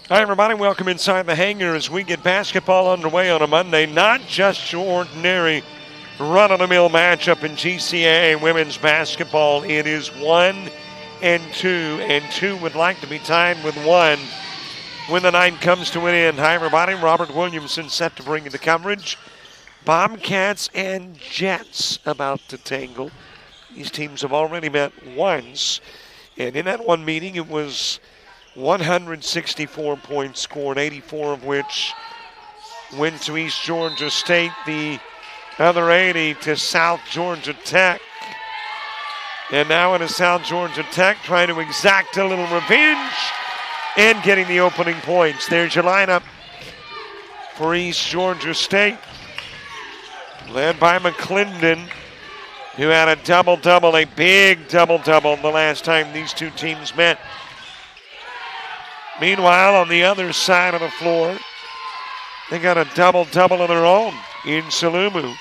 Hi, everybody. Welcome inside the hangar as we get basketball underway on a Monday. Not just your ordinary run-of-the-mill matchup in GCAA women's basketball. It is 1-2, and 2 would like to be tied with 1 when the night comes to an end. Hi, everybody. Robert Williamson set to bring you the coverage. Bobcats and Jets about to tangle. These teams have already met once, and in that one meeting it was 164 points scored, 84 of which went to East Georgia State, the other 80 to South Georgia Tech. And now it is South Georgia Tech trying to exact a little revenge and getting the opening points. There's your lineup for East Georgia State, led by McClendon, who had a double-double, a big double-double the last time these two teams met. Meanwhile, on the other side of the floor, they got a double-double of their own in Salumu.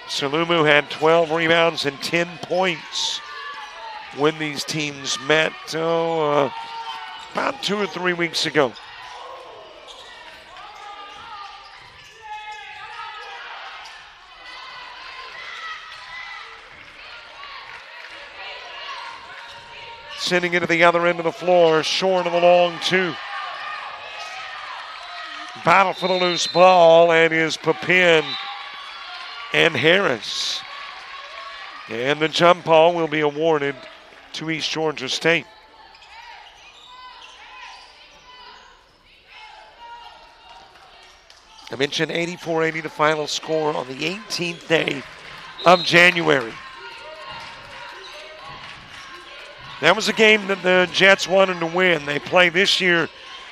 Salumu had 12 rebounds and 10 points when these teams met about 2 or 3 weeks ago. Sending it to the other end of the floor, short of the long two. Battle for the loose ball, and is Papin and Harris. And the jump ball will be awarded to East Georgia State. I mentioned 84-80 the final score on the 18th day of January. That was a game that the Jets wanted to win. They play this year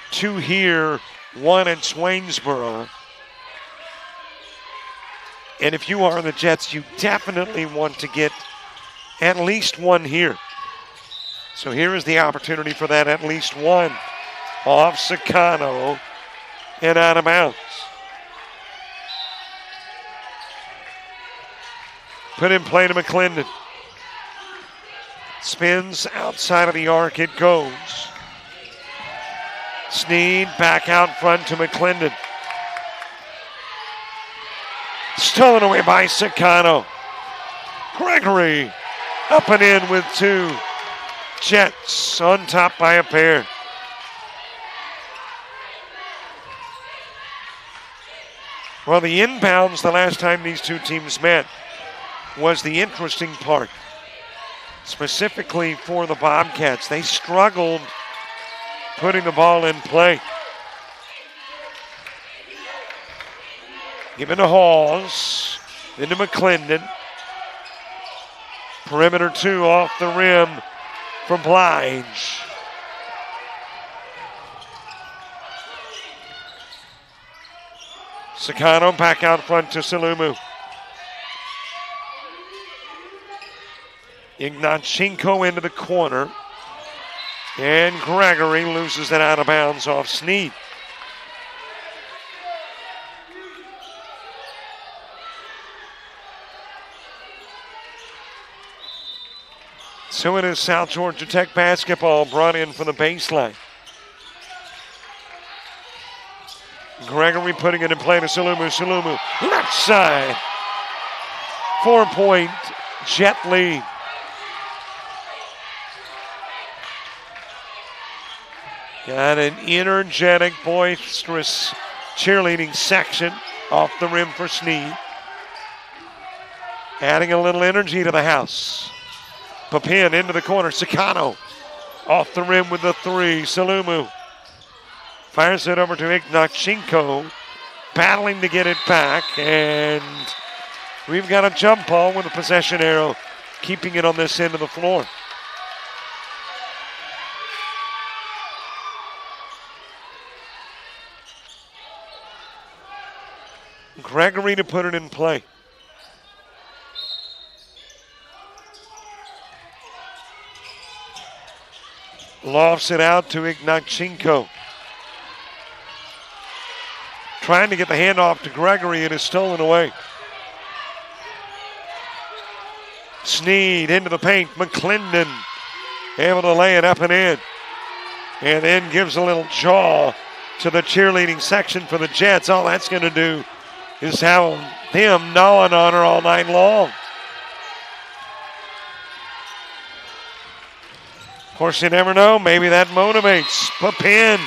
2 here, 1 at Swainsboro. And if you are the Jets, you definitely want to get at least 1 here. So here is the opportunity for that at least 1. Off Sicano and out of bounds. Put in play to McClendon. Spins outside of the arc, it goes. Sneed back out front to McClendon. Stolen away by Sicano. Gregory up and in with 2. Jets on top by a pair. Well, the inbounds the last time these two teams met was the interesting part. Specifically for the Bobcats, they struggled putting the ball in play. Given to Halls, into McClendon. Perimeter 2 off the rim for Blige. Sicano back out front to Salumu. Ignachenko into the corner. And Gregory loses it out of bounds off Sneed. So it is South Georgia Tech basketball brought in for the baseline. Gregory putting it in play to Salumu. Salumu left side. 4-point Jet lead. Got an energetic, boisterous cheerleading section off the rim for Sneed. Adding a little energy to the house. Papin into the corner. Sicano off the rim with the 3. Salumu fires it over to Ignachenko. Battling to get it back. And we've got a jump ball with a possession arrow, keeping it on this end of the floor. Gregory to put it in play. Lofts it out to Ignachenko. Trying to get the handoff to Gregory, and is stolen away. Sneed into the paint. McClendon able to lay it up and in. and then gives a little jaw to the cheerleading section for the Jets. All that's going to do is have them gnawing on her all night long. Of course, you never know. Maybe that motivates. Papin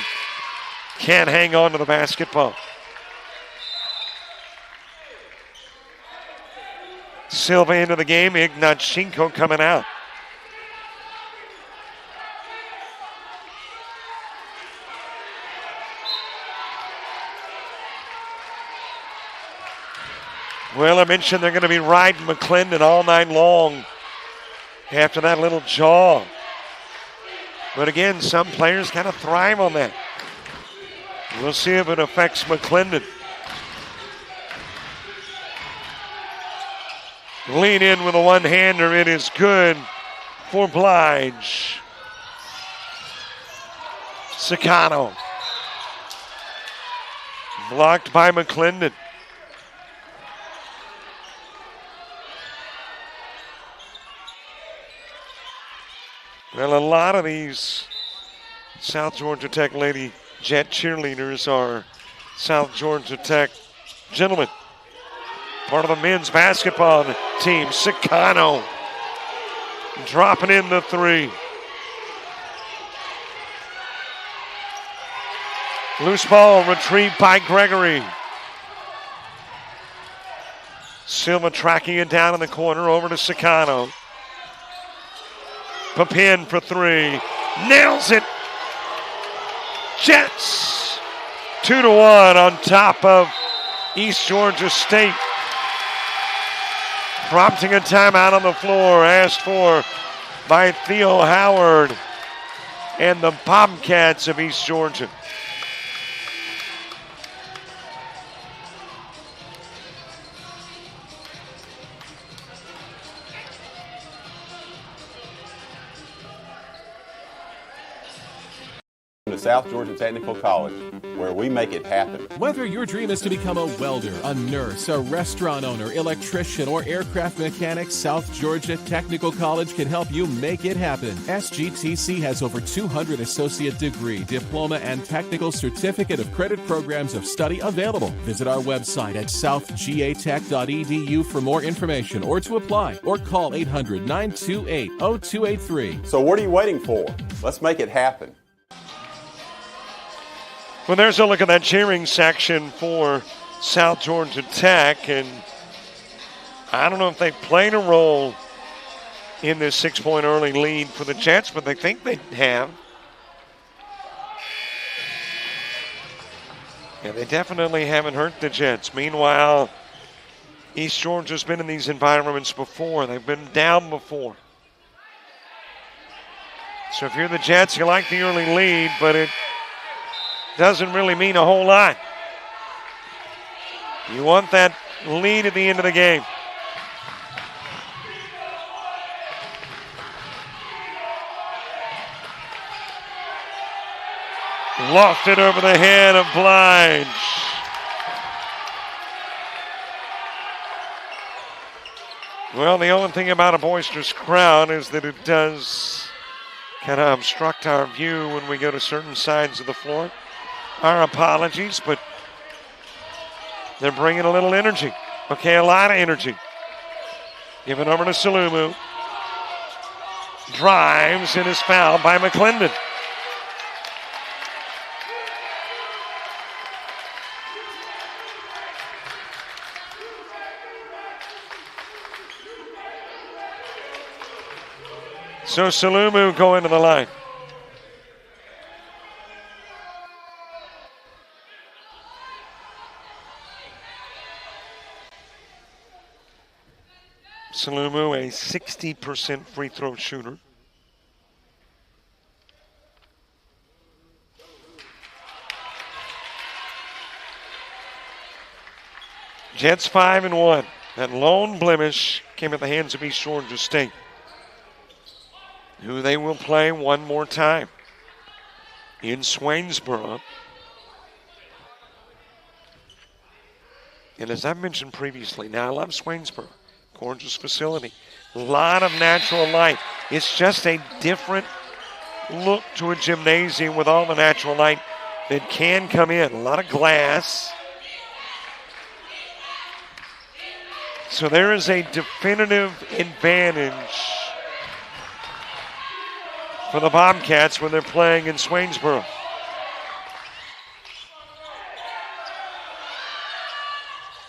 can't hang on to the basketball. Silva into the game. Ignachenko coming out. Well, I mentioned they're going to be riding McClendon all night long after that little jaw. But again, some players kind of thrive on that. We'll see if it affects McClendon. Lean in with a one-hander. It is good for Blige. Sicano. Blocked by McClendon. Well, a lot of these South Georgia Tech Lady Jet cheerleaders are South Georgia Tech gentlemen. Part of the men's basketball team. Sicano dropping in the three. Loose ball retrieved by Gregory. Silva tracking it down in the corner over to Sicano. Papin for three. Nails it. Jets 2-1 on top of East Georgia State. Prompting a timeout on the floor, asked for by Theo Howard and the Bobcats of East Georgia. To South Georgia Technical College, where we make it happen. Whether your dream is to become a welder, a nurse, a restaurant owner, electrician, or aircraft mechanic, South Georgia Technical College can help you make it happen. SGTC has over 200 associate degree, diploma, and technical certificate of credit programs of study available. Visit our website at southgatech.edu for more information or to apply, or call 800-928-0283. So what are you waiting for? Let's make it happen. Well, there's a look at that cheering section for South Georgia Tech, and I don't know if they played a role in this 6-point early lead for the Jets, but they think they have. And they definitely haven't hurt the Jets. Meanwhile, East Georgia's been in these environments before. They've been down before. So if you're the Jets, you like the early lead, but it doesn't really mean a whole lot. You want that lead at the end of the game. Lofted over the head of Blige. Well, the only thing about a boisterous crowd is that it does kind of obstruct our view when we go to certain sides of the floor. Our apologies, but they're bringing a little energy. Okay, a lot of energy. Give it over to Salumu. Drives and is fouled by McClendon. So Salumu going to the line. Salumu, a 60% free throw shooter. Jets 5-1. That lone blemish came at the hands of East Georgia State, who they will play one more time in Swainsboro. And as I've mentioned previously, now I love Swainsboro. Gorgeous facility. A lot of natural light. It's just a different look to a gymnasium with all the natural light that can come in. A lot of glass. So there is a definitive advantage for the Bobcats when they're playing in Swainsboro.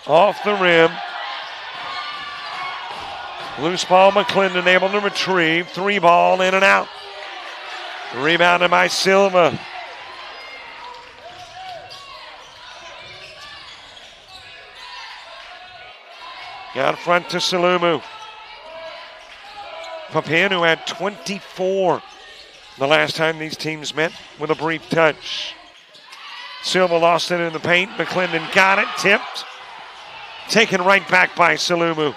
Off the rim. Loose ball, McClendon able to retrieve. 3-ball in and out. Rebounded by Silva. Out front to Salumu. Papin, who had 24 the last time these teams met, with a brief touch. Silva lost it in the paint. McClendon got it, tipped. Taken right back by Salumu.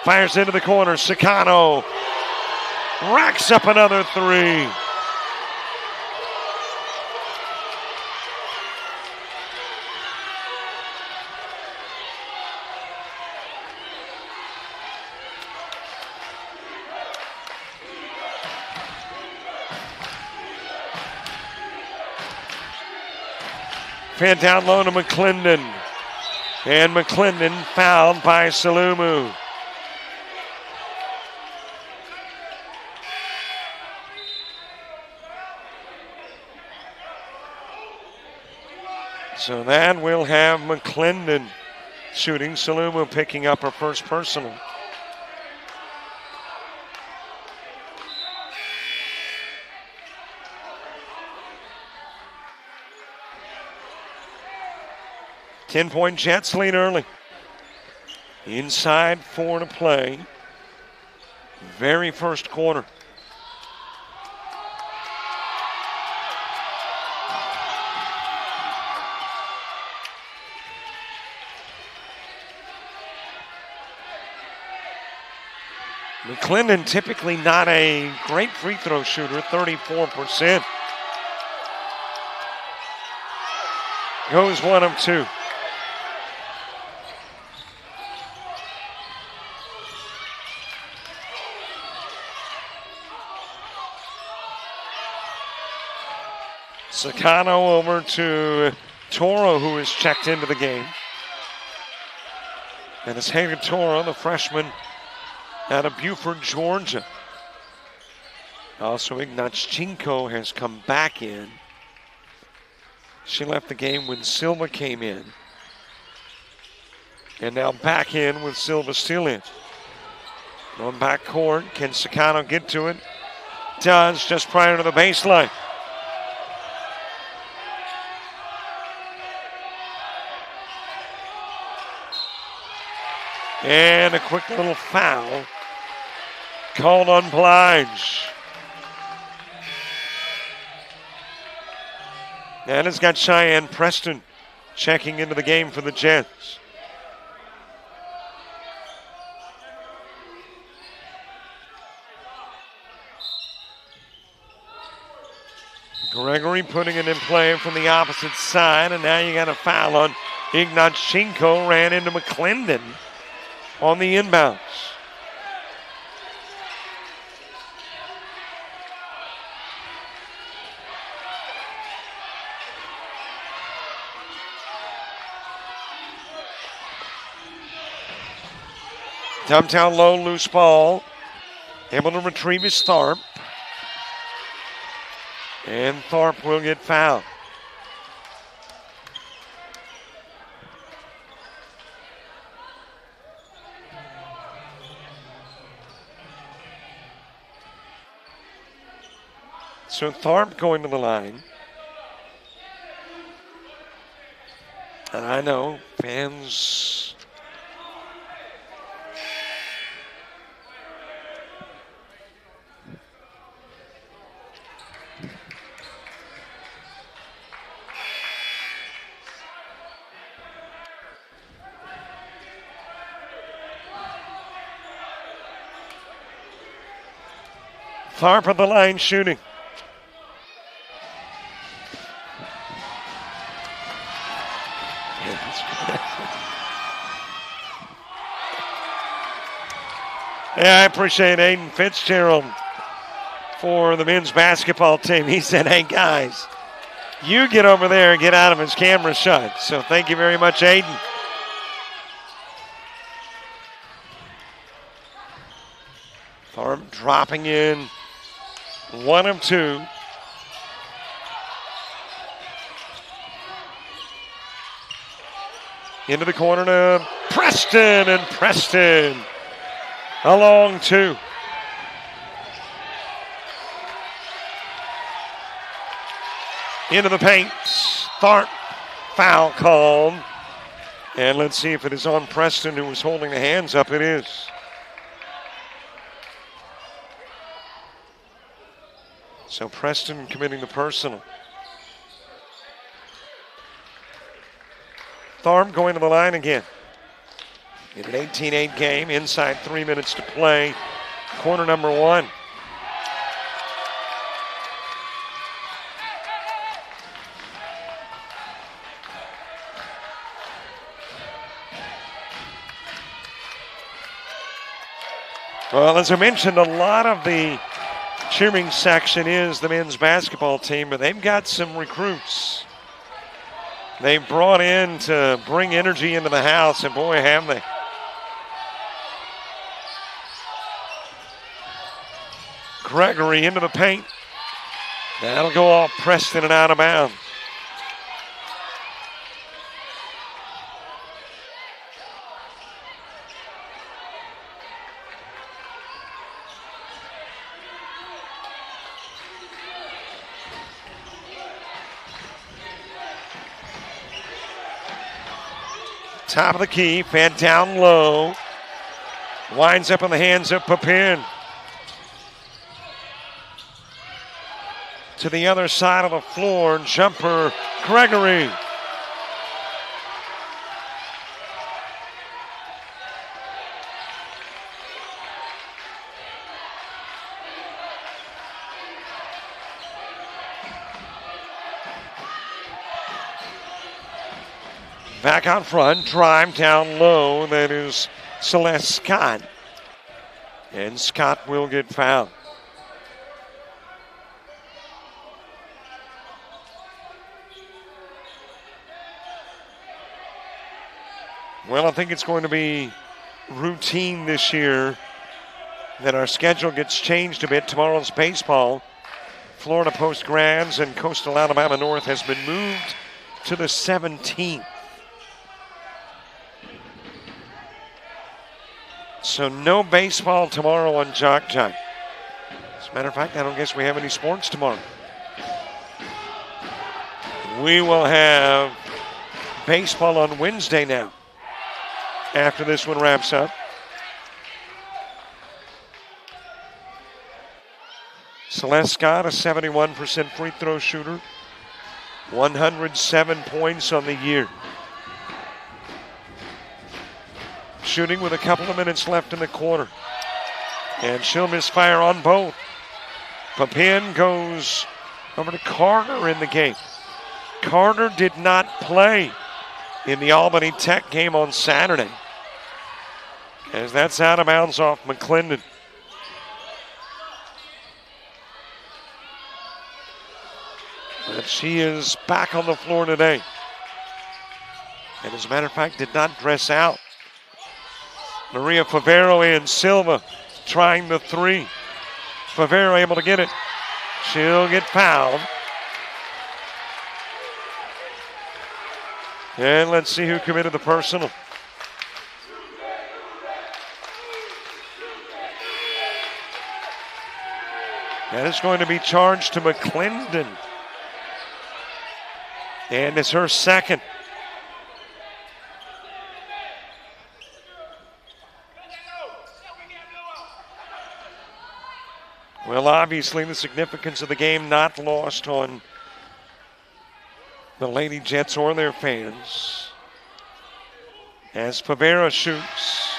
Fires into the corner. Sakano racks up another three. Fan down low to McClendon. And McClendon fouled by Salumu. So that will have McClendon shooting. Salumu picking up her first personal. Ten-point Jets lead early. Inside 4 to play. Very first quarter. McClendon typically not a great free throw shooter, 34%. Goes 1 of 2. Sakano over to Toro, who is checked into the game. And it's Hager Toro, the freshman out of Buford, Georgia. Also, Ignatchenko has come back in. She left the game when Silva came in. And now back in with Silva still in. On backcourt, can Sakano get to it? Does, just prior to the baseline. And a quick little foul called on Blige. And it's got Cheyenne Preston checking into the game for the Jets. Gregory putting it in play from the opposite side, and now you got a foul on Ignatchenko. Ran into McClendon on the inbounds. Downtown low, loose ball. Able to retrieve his Tharp. And Tharp will get fouled. So Tharp going to the line. And I know fans Tharp at the line shooting. Yeah, I appreciate Aiden Fitzgerald for the men's basketball team. He said, hey, guys, you get over there and get out of his camera shot. So thank you very much, Aiden. Thorpe dropping in 1 of 2. Into the corner to Preston, and Preston a long 2. Into the paint. Thorpe foul called. And let's see if it is on Preston, who was holding the hands up. It is. So Preston committing the personal. Thorpe going to the line again. In an 18-8 game, inside 3 minutes to play. Quarter number 1. Well, as I mentioned, a lot of the cheering section is the men's basketball team, but they've got some recruits they brought in to bring energy into the house, and boy, have they. Gregory into the paint. That'll go off Preston and out of bounds. Top of the key, fed down low. Winds up in the hands of Papin. To the other side of the floor, jumper, Gregory. Back out front, drive down low. That is Celeste Scott. And Scott will get fouled. Well, I think it's going to be routine this year that our schedule gets changed a bit. Tomorrow's baseball. Florida Post Grads and Coastal Alabama North has been moved to the 17th. So no baseball tomorrow on JockJive. As a matter of fact, I don't guess we have any sports tomorrow. We will have baseball on Wednesday now, after this one wraps up. Celeste Scott, a 71% free throw shooter. 107 points on the year. Shooting with a couple of minutes left in the quarter. And she'll misfire on both. Papin goes over to Carter in the game. Carter did not play in the Albany Tech game on Saturday, as that's out of bounds off McClendon. But she is back on the floor today. And as a matter of fact, did not dress out. Maria Favero and Silva trying the 3. Favero able to get it. She'll get fouled. And let's see who committed the personal. That is going to be charged to McClendon. And it's her second. Well, obviously the significance of the game not lost on the Lady Jets or their fans. As Favero shoots.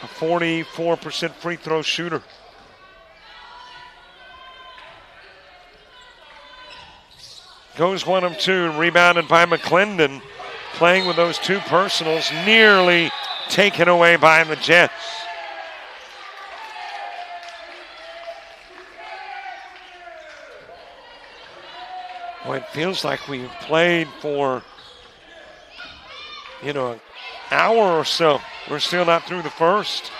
A 44% free throw shooter. Goes 1 of 2, rebounded by McClendon. Playing with those 2 personals, nearly taken away by the Jets. Boy, it feels like we've played for, an hour or so. We're still not through the first.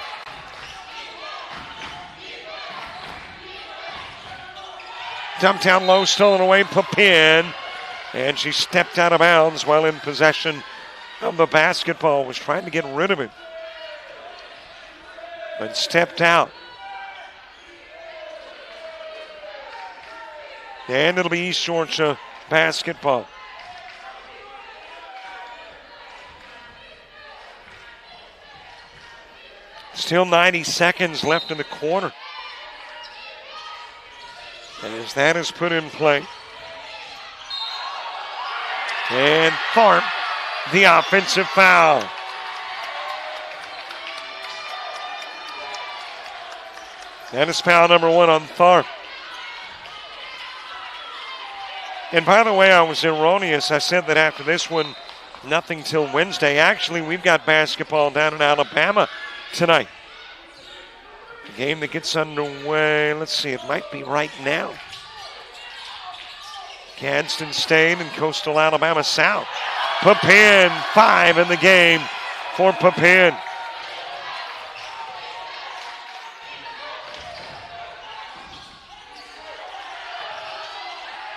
Dumped down low, stolen away, Papin. And she stepped out of bounds while in possession of the basketball. Was trying to get rid of it, but stepped out. And it'll be East Georgia basketball. Still 90 seconds left in the quarter. As that is put in play. And Tharp, the offensive foul. That is foul number 1 on Tharp. And by the way, I was erroneous. I said that after this one, nothing till Wednesday. Actually, we've got basketball down in Alabama tonight. The game that gets underway, let's see, it might be right now. Gadsden State and Coastal Alabama South. Papin, 5 in the game for Papin.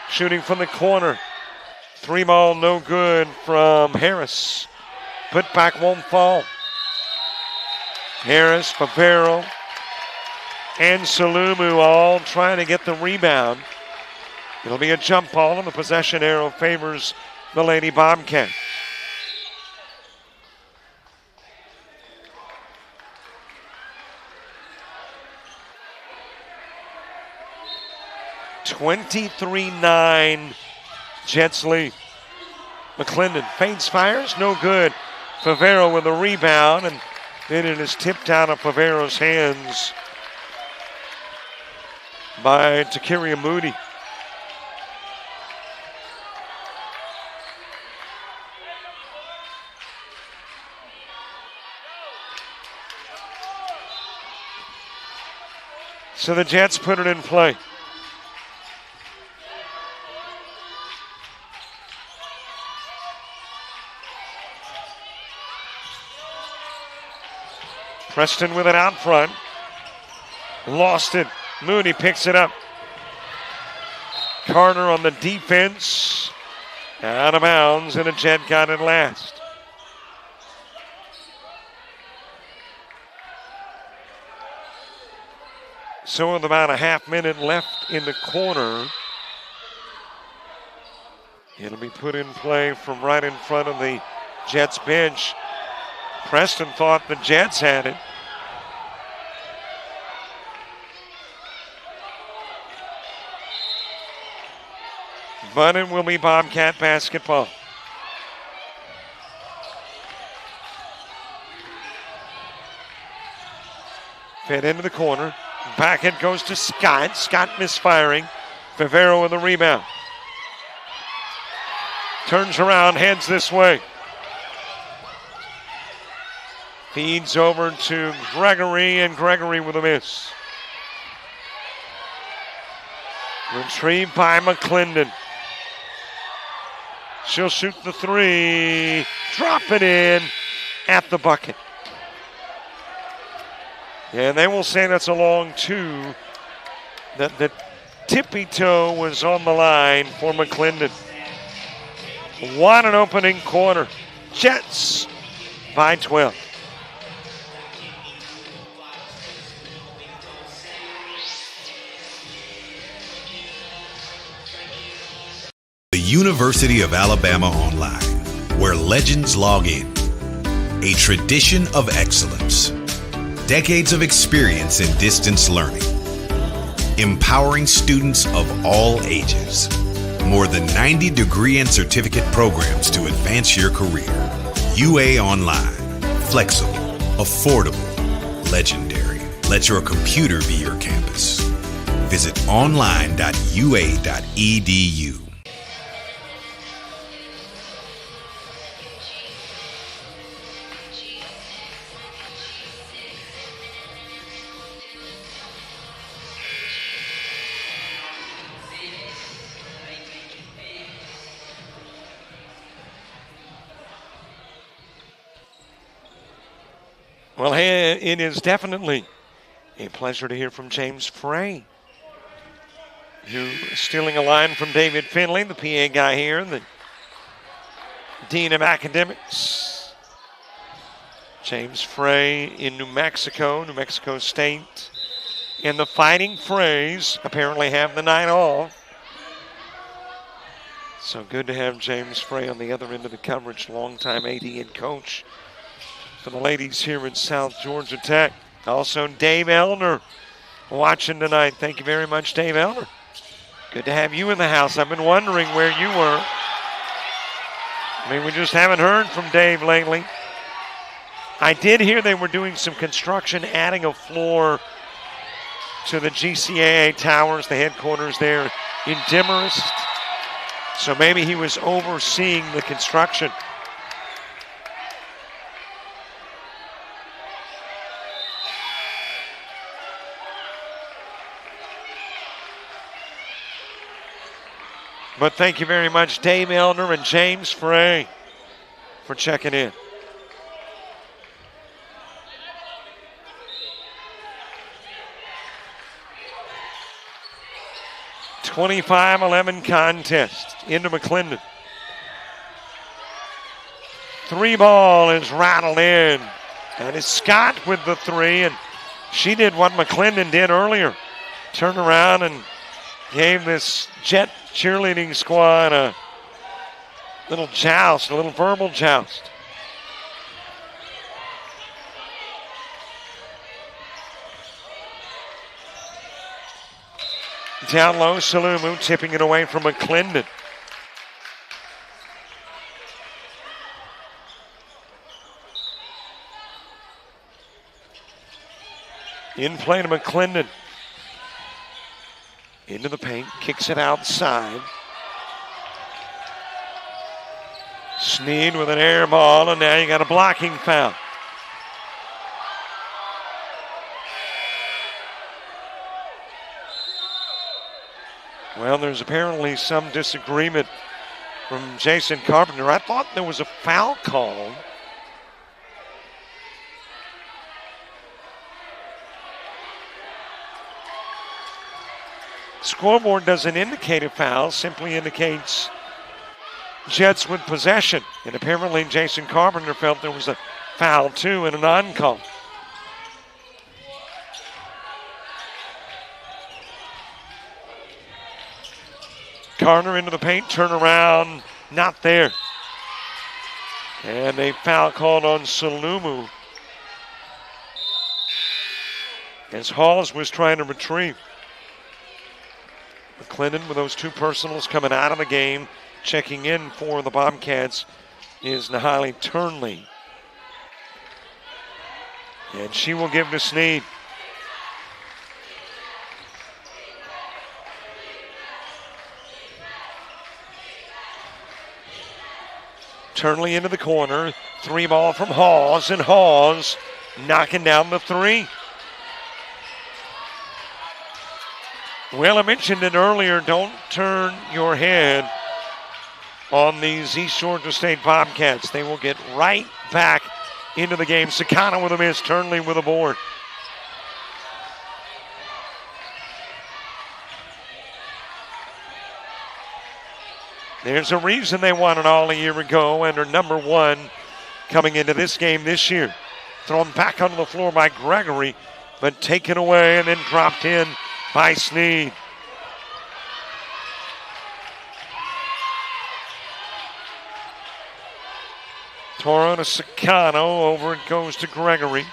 Shooting from the corner. 3-ball, no good from Harris. Put back won't fall. Harris, Favero, and Salumu all trying to get the rebound. It'll be a jump ball, and the possession arrow favors the Lady Bobcat. (23-9) Jets lead. McClendon feints, fires, no good. Favero with a rebound, and then it is tipped out of Favero's hands by Takiria Moody. So the Jets put it in play. Preston with it out front. Lost it. Moody picks it up. Carter on the defense. Out of bounds, and a Jet got it last. So with about a half minute left in the quarter, it'll be put in play from right in front of the Jets bench. Preston thought the Jets had it. But it will be Bobcat basketball. Fed into the corner. Back it goes to Scott. Scott misfiring. Favero with a rebound. Turns around, heads this way. Feeds over to Gregory, and Gregory with a miss. Retrieved by McClendon. She'll shoot the 3. Drop it in at the bucket. And they will say that's a long 2. That the tippy toe was on the line for McClendon. What an opening quarter. Jets by 12. The University of Alabama Online, where legends log in. A tradition of excellence. Decades of experience in distance learning. Empowering students of all ages. More than 90 degree and certificate programs to advance your career. UA Online. Flexible, affordable, legendary. Let your computer be your campus. Visit online.ua.edu. Well, hey, it is definitely a pleasure to hear from James Frey, who is stealing a line from David Finley, the PA guy here, the Dean of Academics. James Frey in New Mexico State. And the Fighting Freys apparently have the night off. So good to have James Frey on the other end of the coverage, longtime AD and coach for the ladies here at South Georgia Tech. Also, Dave Elner watching tonight. Thank you very much, Dave Elner. Good to have you in the house. I've been wondering where you were. I mean, we just haven't heard from Dave lately. I did hear they were doing some construction, adding a floor to the GCAA towers, the headquarters there in Demarest. So maybe he was overseeing the construction. But thank you very much, Dave Elner and James Frey, for checking in. .25-11 contest into McClendon. 3-ball is rattled in. And it's Scott with the 3, and she did what McClendon did earlier. Turned around and gave this Jet cheerleading squad a little joust, a little verbal joust. Down low, Salumu tipping it away from McClendon. In play to McClendon. Into the paint, kicks it outside. Sneed with an air ball, and now you got a blocking foul. Well, there's apparently some disagreement from Jason Carpenter. I thought there was a foul call. Scoreboard doesn't indicate a foul, simply indicates Jets with possession. And apparently Jason Carpenter felt there was a foul too and a non-call. Carter into the paint, turn around, not there. And a foul called on Salumu as Halls was trying to retrieve. McClendon with those 2 personals coming out of the game. Checking in for the Bobcats is Nahali Turnley. And she will give to Sneed. Turnley into the corner. 3-ball from Hawes, and Hawes knocking down the 3. Well, I mentioned it earlier, don't turn your head on these East Georgia State Bobcats. They will get right back into the game. Sakana with a miss, Turnley with a board. There's a reason they won it all a year ago and are number 1 coming into this game this year. Thrown back onto the floor by Gregory, but taken away and then dropped in by Sneed. Toro to Sakano, over it goes to Gregory.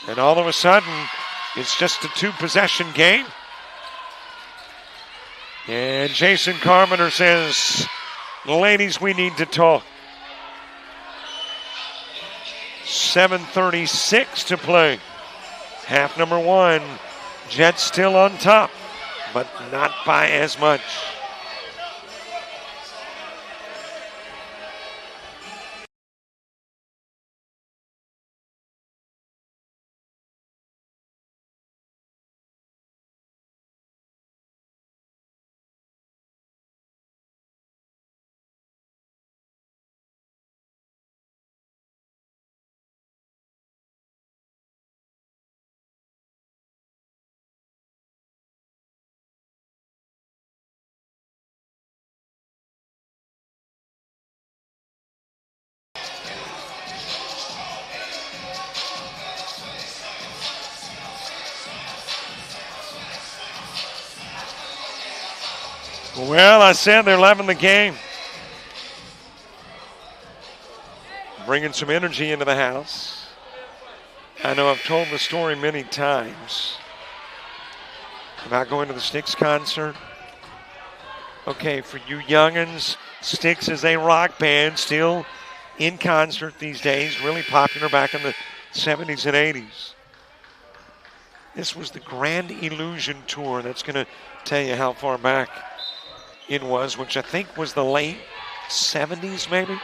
And all of a sudden, it's just a 2-possession game. And Jason Carpenter says, ladies, we need to talk. 7:36 to play. Half number 1. Jets still on top, but not by as much. Well, I said they're loving the game. Bringing some energy into the house. I know I've told the story many times about going to the Styx concert. Okay, for you youngins, Styx is a rock band still in concert these days, really popular back in the 70s and 80s. This was the Grand Illusion Tour. That's going to tell you how far back it was, which I think was the late 70s maybe.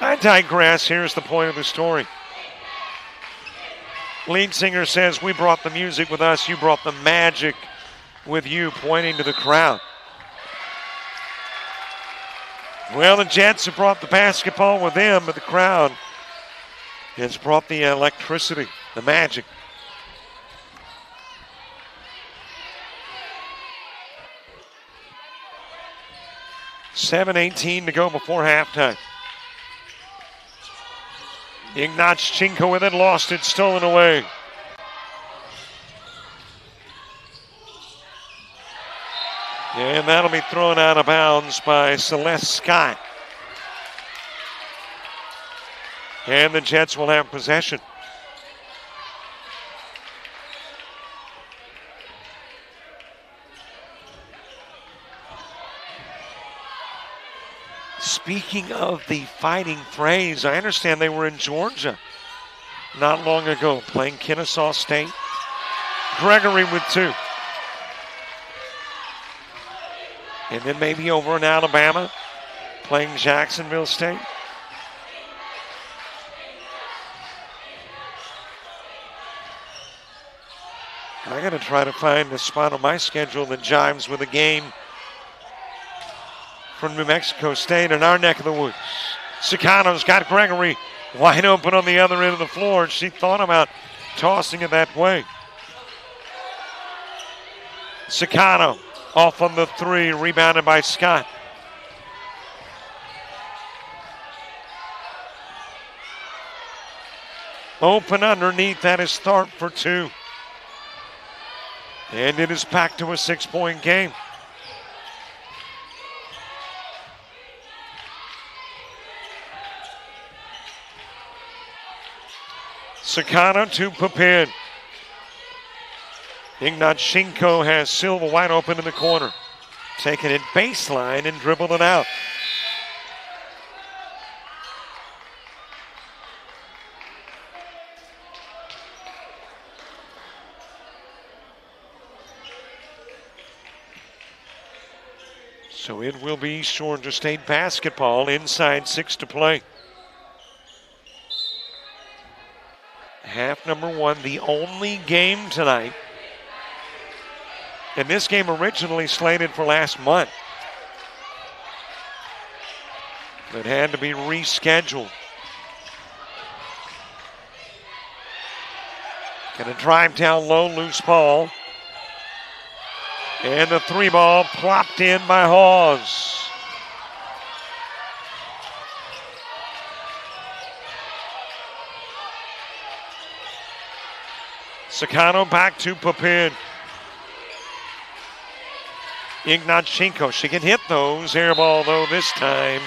I digress. Here's the point of the story. Lead singer says, we brought the music with us, you brought the magic with you, pointing to the crowd. Well, the Jets have brought the basketball with them, but the crowd has brought the electricity, the magic. $7:18 to go before halftime. Ignatchenko with it, lost it, stolen away. And that'll be thrown out of bounds by Celeste Scott. And the Jets will have possession. Speaking of the Fighting Phrase, I understand they were in Georgia not long ago playing Kennesaw State. Gregory with 2. And then maybe over in Alabama playing Jacksonville State. I got to try to find a spot on my schedule that jives with a game from New Mexico State in our neck of the woods. Sicano's got Gregory wide open on the other end of the floor, and she thought about tossing it that way. Sicano off on the 3, rebounded by Scott. Open underneath, that is Tharp for 2. And it is back to a 6-point game. Sicano to Papin. Ignatchenko has Silva wide open in the corner. Taking it baseline and dribbled it out. So it will be Georgia State basketball, inside 6 to play. Half number 1, the only game tonight. And this game originally slated for last month. It had to be rescheduled. Gonna drive down low, loose ball. And the 3 ball plopped in by Hawes. Sicano back to Papin. Ignatchenko, she can hit those. Air ball though this time.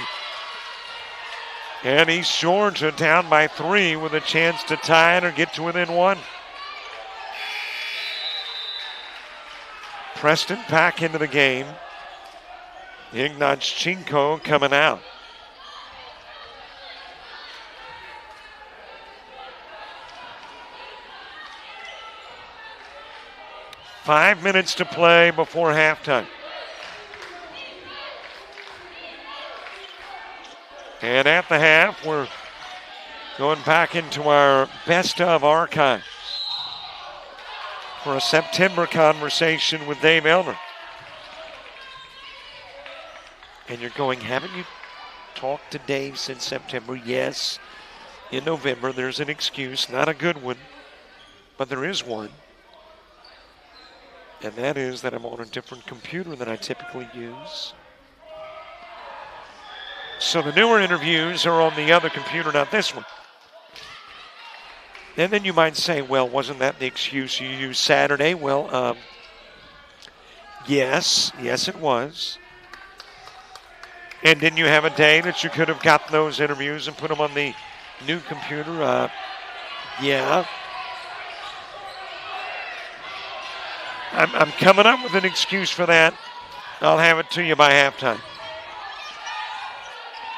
And East Georgia down by 3 with a chance to tie it or get to within 1. Preston back into the game. Ignatchenko coming out. Five minutes to play before halftime. And at the half, we're going back into our best of archives for a September conversation with Dave Elmer. And you're going, haven't you talked to Dave since September? Yes. In November, there's an excuse, not a good one, but there is one. And that is that I'm on a different computer than I typically use. So the newer interviews are on the other computer, not this one. And then you might say, well, wasn't that the excuse you used Saturday? Well, Yes, it was. And didn't you have a day that you could have gotten those interviews and put them on the new computer? Yeah. I'm coming up with an excuse for that. I'll have it to you by halftime.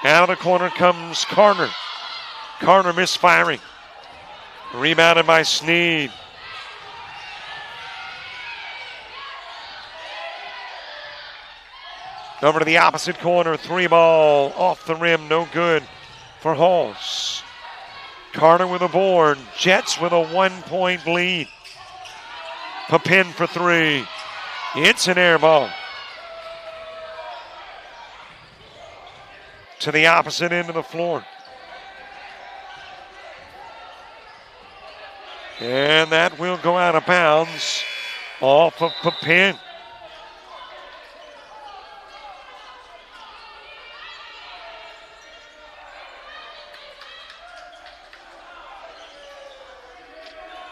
Out of the corner comes Carter. Carter misfiring. Rebounded by Sneed. Over to the opposite corner. 3-ball off the rim. No good for Halls. Carter with a board. Jets with a 1-point lead. Papin for 3. It's an air ball. To the opposite end of the floor. And that will go out of bounds off of Papin.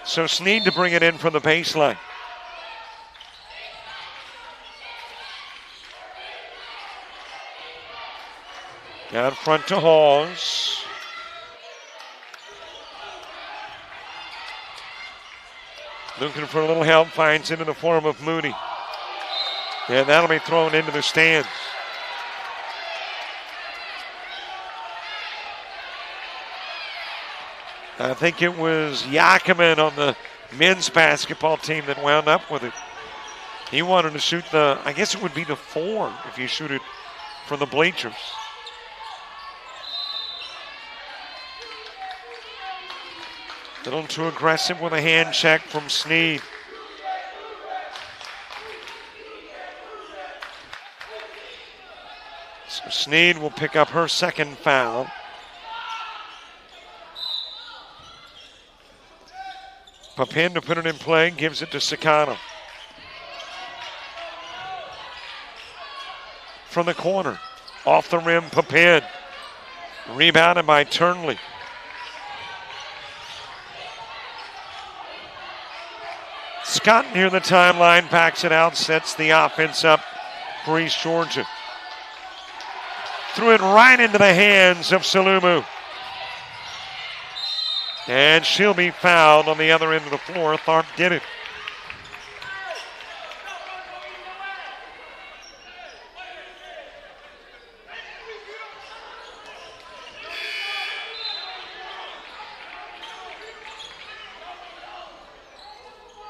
So Sneed to bring it in from the baseline. Down front to Halls. Looking for a little help, finds it in the form of Moody. And that'll be thrown into the stands. I think it was Yakiman on the men's basketball team that wound up with it. He wanted to shoot I guess it would be the 4 if you shoot it from the bleachers. A little too aggressive with a hand check from Sneed. So Sneed will pick up her second foul. Papin to put it in play, gives it to Sakano. From the corner, off the rim, Papin. Rebounded by Turnley. Scott near the timeline, backs it out, sets the offense up for East Georgia. Threw it right into the hands of Salumu. And she'll be fouled on the other end of the floor. Tharp did it.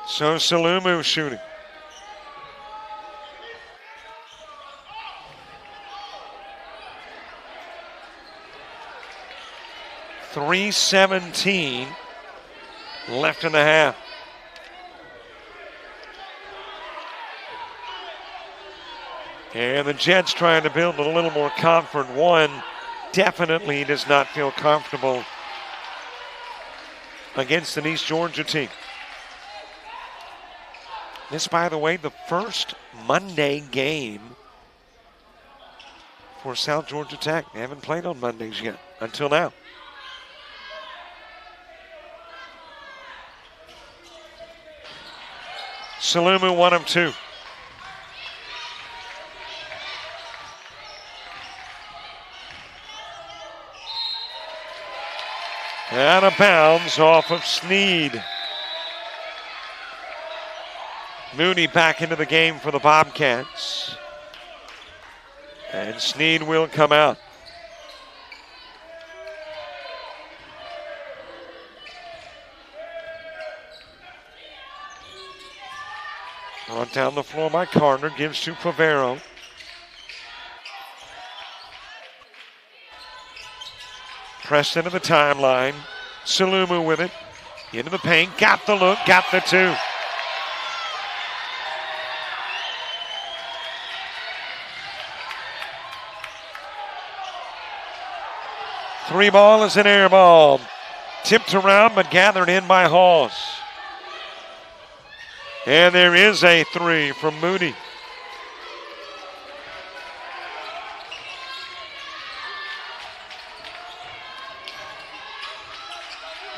So Salumu shooting. .317 left in the half. And the Jets trying to build a little more comfort. One definitely does not feel comfortable against an East Georgia team. This, by the way, the first Monday game for South Georgia Tech. They haven't played on Mondays yet until now. Salumu, 1 of 2. Out of bounds off of Sneed. Mooney back into the game for the Bobcats. And Sneed will come out. Brought down the floor by Carter, gives to Favero. Pressed into the timeline. Salumu with it. Into the paint, got the look, got the 2. Three ball is an air ball. Tipped around but gathered in by Halls. And there is a 3 from Moody.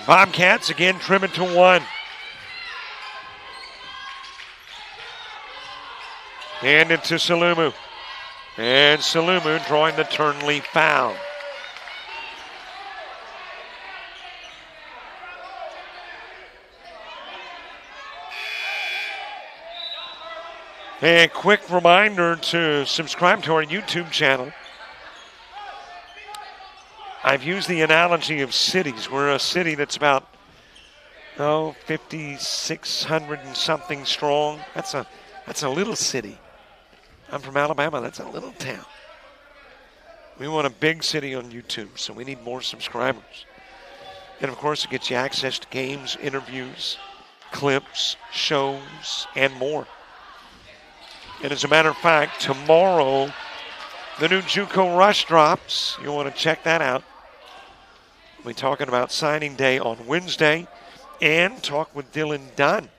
Bobcats again trim it to 1. Handed to Salumu. And Salumu drawing the Turnley foul. A quick reminder to subscribe to our YouTube channel. I've used the analogy of cities. We're a city that's about 5,600 and something strong. That's a little city. I'm from Alabama. That's a little town. We want a big city on YouTube, so we need more subscribers. And of course, it gets you access to games, interviews, clips, shows, and more. And as a matter of fact, tomorrow, the new JUCO Rush drops. You'll want to check that out. We'll be talking about signing day on Wednesday and talk with Dylan Dunn.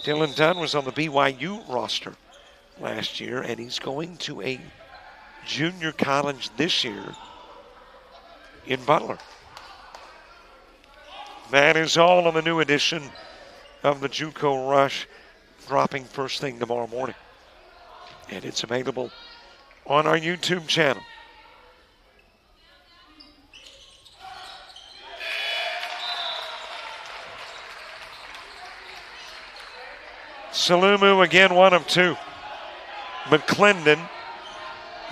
Dylan Dunn was on the BYU roster last year, and he's going to a junior college this year in Butler. That is all on the new edition of the JUCO Rush, dropping first thing tomorrow morning. And it's available on our YouTube channel. Salumu again, 1 of 2. McClendon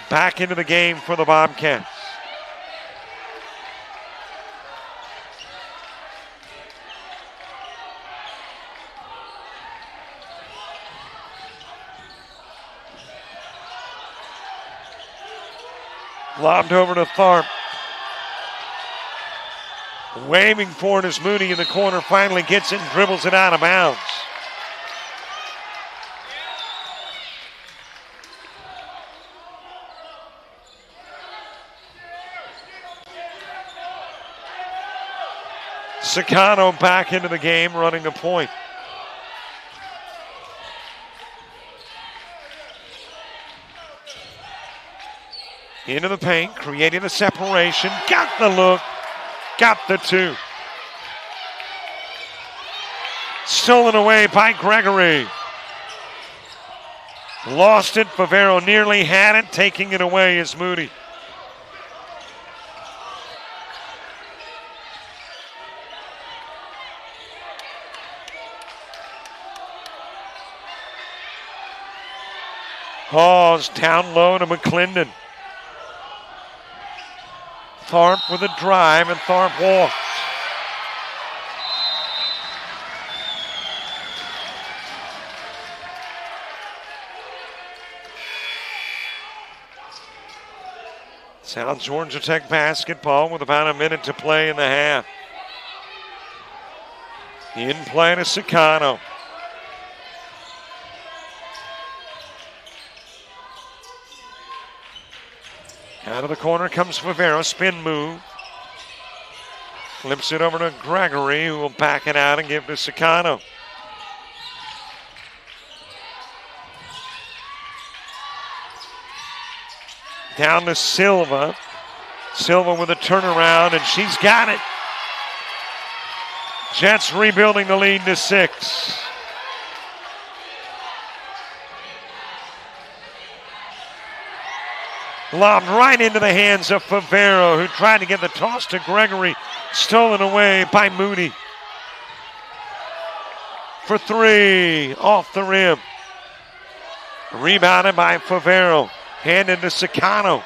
back into the game for the Bobcats. Lobbed over to Tharp. Waving for it as Mooney in the corner finally gets it and dribbles it out of bounds. Sicano back into the game, running the point. Into the paint, creating a separation. Got the look, got the 2. Stolen away by Gregory. Lost it, Favero nearly had it. Taking it away is Moody. Hawes down low to McClendon. Tharp with a drive, and Tharp walks. South Georgia Tech basketball with about a minute to play in the half. In play to Sicano. Out of the corner comes Favero, spin move. Flips it over to Gregory, who will back it out and give to Sicano. Down to Silva. Silva with a turnaround, and she's got it. Jets rebuilding the lead to 6. Lobbed right into the hands of Favero, who tried to get the toss to Gregory. Stolen away by Moody. For 3, off the rim. Rebounded by Favero. Handed to Sicano.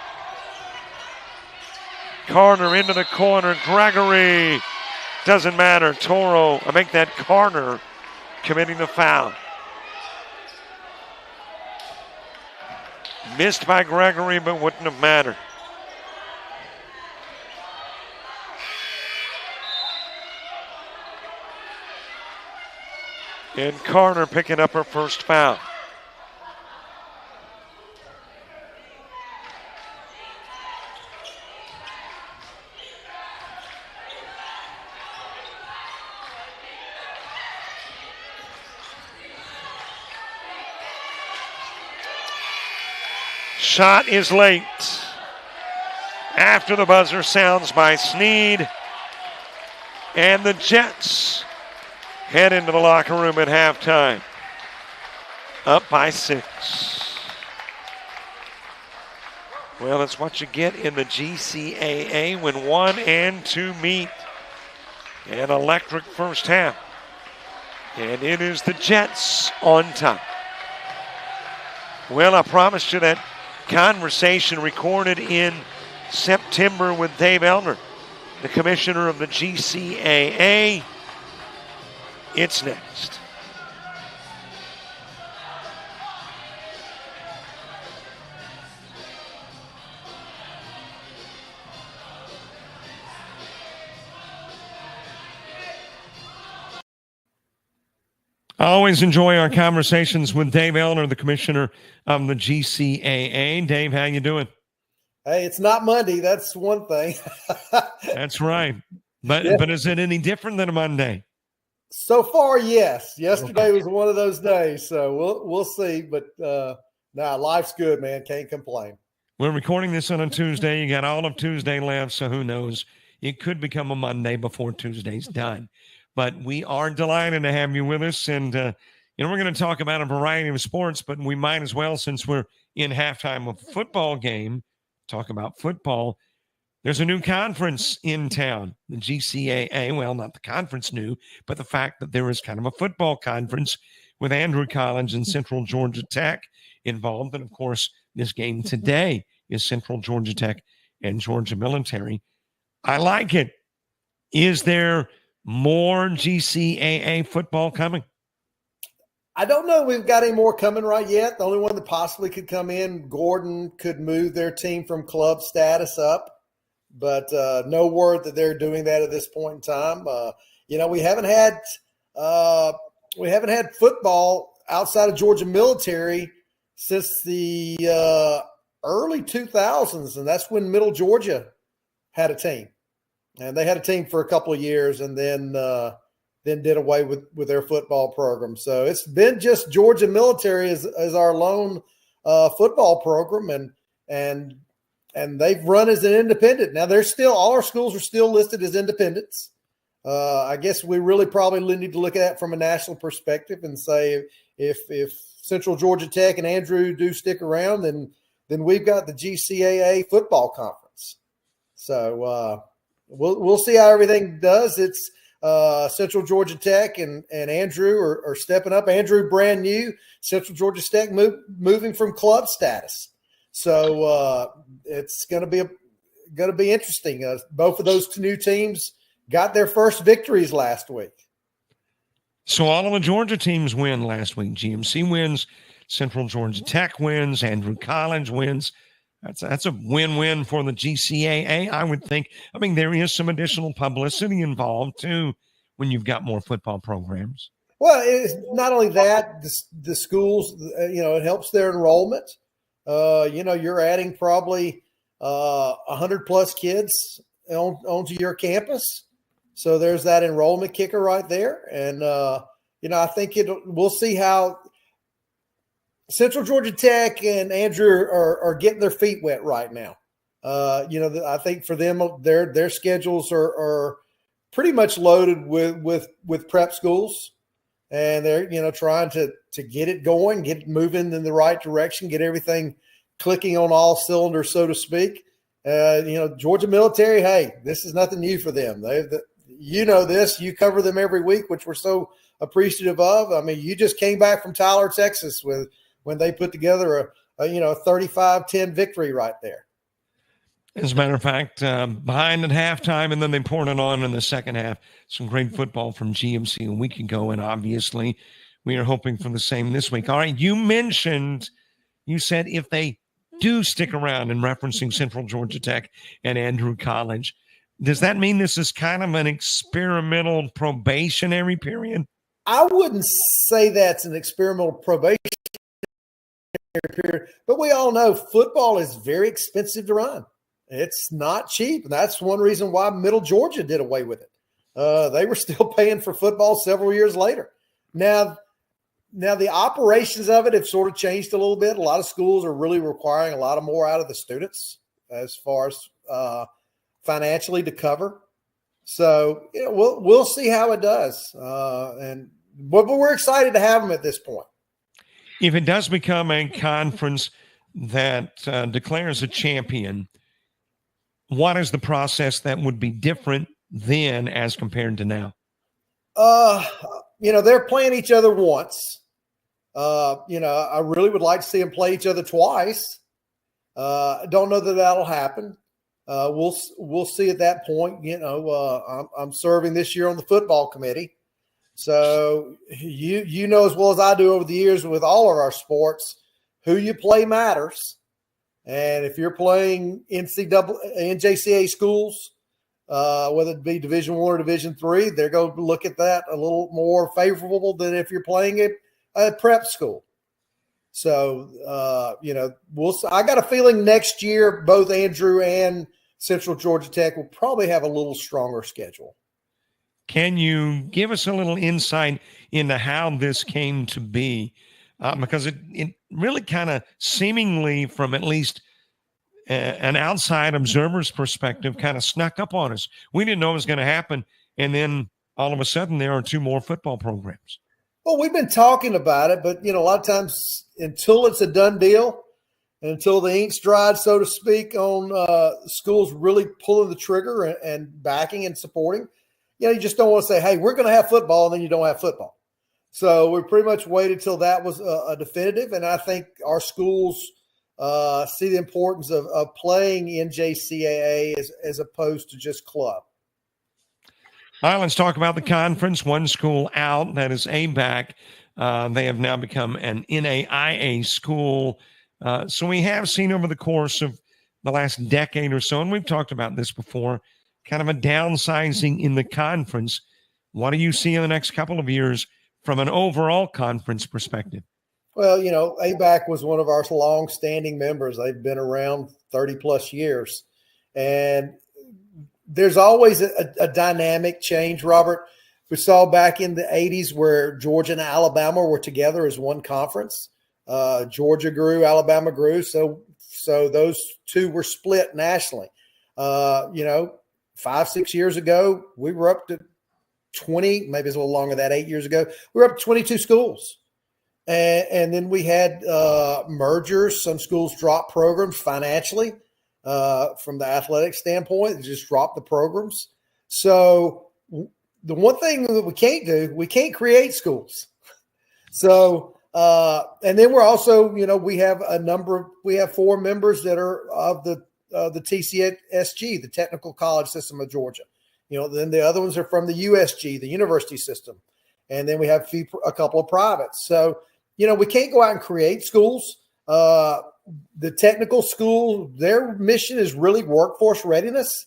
Carter into the corner. Gregory. Doesn't matter. Toro, I make that Carter committing the foul. Missed by Gregory, but wouldn't have mattered. And Carter picking up her first foul. Shot is late. After the buzzer sounds by Sneed. And the Jets head into the locker room at halftime. up by 6. Well, that's what you get in the GCAA when 1 and 2 meet. An electric first half. And it is the Jets on top. Well, I promised you that conversation recorded in September with Dave Elner, the commissioner of the GCAA. It's next. I always enjoy our conversations with Dave Elner, the commissioner of the GCAA. Dave, how you doing? Hey, it's not Monday. That's one thing. That's right. But is it any different than a Monday? So far, yes. Yesterday was one of those days, so we'll see. But life's good, man. Can't complain. We're recording this on a Tuesday. You got all of Tuesday left, so who knows? It could become a Monday before Tuesday's done. But we are delighted to have you with us. And, we're going to talk about a variety of sports, but we might as well, since we're in halftime of a football game, talk about football. There's a new conference in town, the GCAA. Well, not the conference new, but the fact that there is kind of a football conference with Andrew College and Central Georgia Tech involved. And, of course, this game today is Central Georgia Tech and Georgia Military. I like it. Is there more GCAA football coming? I don't know. We've got any more coming right yet. The only one that possibly could come in, Gordon could move their team from club status up, but no word that they're doing that at this point in time. We haven't had football outside of Georgia Military since the early 2000s, and that's when Middle Georgia had a team. And they had a team for a couple of years and then did away with their football program. So it's been just Georgia Military as our lone football program, and they've run as an independent. Now all our schools are still listed as independents. I guess we really probably need to look at that from a national perspective and say if Central Georgia Tech and Andrew do stick around, then we've got the GCAA football conference. So we'll see how everything does. It's Central Georgia Tech and Andrew are stepping up. Andrew, brand new. Central Georgia Tech moving from club status. So it's going to be interesting. Both of those two new teams got their first victories last week. So all of the Georgia teams win last week. GMC wins. Central Georgia Tech wins. Andrew College wins. That's a win-win for the GCAA, I would think. I mean, there is some additional publicity involved, too, when you've got more football programs. Well, it's not only that, the schools, it helps their enrollment. You're adding probably 100-plus kids onto your campus. So there's that enrollment kicker right there. And, I think we'll see how – Central Georgia Tech and Andrew are getting their feet wet right now. I think for them, their schedules are pretty much loaded with prep schools, and they're trying to get it going, get it moving in the right direction, get everything clicking on all cylinders, so to speak. Georgia Military, hey, this is nothing new for them. This, you cover them every week, which we're so appreciative of. I mean, you just came back from Tyler, Texas when they put together a 35-10 victory right there. As a matter of fact, behind at halftime, and then they poured it on in the second half. Some great football from GMC a week ago, and obviously we are hoping for the same this week. All right, you said if they do stick around, in referencing Central Georgia Tech and Andrew College, does that mean this is kind of an experimental probationary period? I wouldn't say that's an experimental probation period, but we all know football is very expensive to run. It's not cheap, and that's one reason why Middle Georgia did away with it. They were still paying for football several years later. Now the operations of it have sort of changed a little bit. A lot of schools are really requiring a lot more out of the students as far as financially to cover. So we'll see how it does, but we're excited to have them at this point. If it does become a conference that declares a champion, what is the process that would be different then as compared to now? They're playing each other once. I really would like to see them play each other twice. Don't know that that'll happen. We'll see at that point. I'm serving this year on the football committee, so you know as well as I do over the years with all of our sports, who you play matters. And if you're playing NJCAA schools, whether it be Division I or Division III, they're going to look at that a little more favorable than if you're playing at a prep school. So, I got a feeling next year both Andrew and Central Georgia Tech will probably have a little stronger schedule. Can you give us a little insight into how this came to be? Because it really kind of seemingly, from at least an outside observer's perspective, kind of snuck up on us. We didn't know it was going to happen. And then all of a sudden there are two more football programs. Well, we've been talking about it, but, a lot of times until it's a done deal, until the ink's dried, so to speak, on schools really pulling the trigger and backing and supporting, you just don't want to say, hey, we're going to have football, and then you don't have football. So we pretty much waited till that was a definitive, and I think our schools see the importance of playing in JCAA as opposed to just club. All right, let's talk about the conference. One school out, that is ABAC. They have now become an NAIA school. So we have seen over the course of the last decade or so, and we've talked about this before, kind of a downsizing in the conference. What do you see in the next couple of years from an overall conference perspective? Well, ABAC was one of our long-standing members. They've been around 30-plus years. And there's always a dynamic change, Robert. We saw back in the 80s where Georgia and Alabama were together as one conference. Georgia grew, Alabama grew. So those two were split nationally. 5-6 years ago, we were up to 20, maybe it's a little longer than that, 8 years ago. We were up to 22 schools. And then we had mergers. Some schools dropped programs financially from the athletic standpoint. They just dropped the programs. So the one thing that we can't do, we can't create schools. So and then we're also, we have we have 4 members that are of the TCSG, the Technical College System of Georgia. Then the other ones are from the USG, the university system. And then we have a couple of privates. So, we can't go out and create schools. The technical school, their mission is really workforce readiness.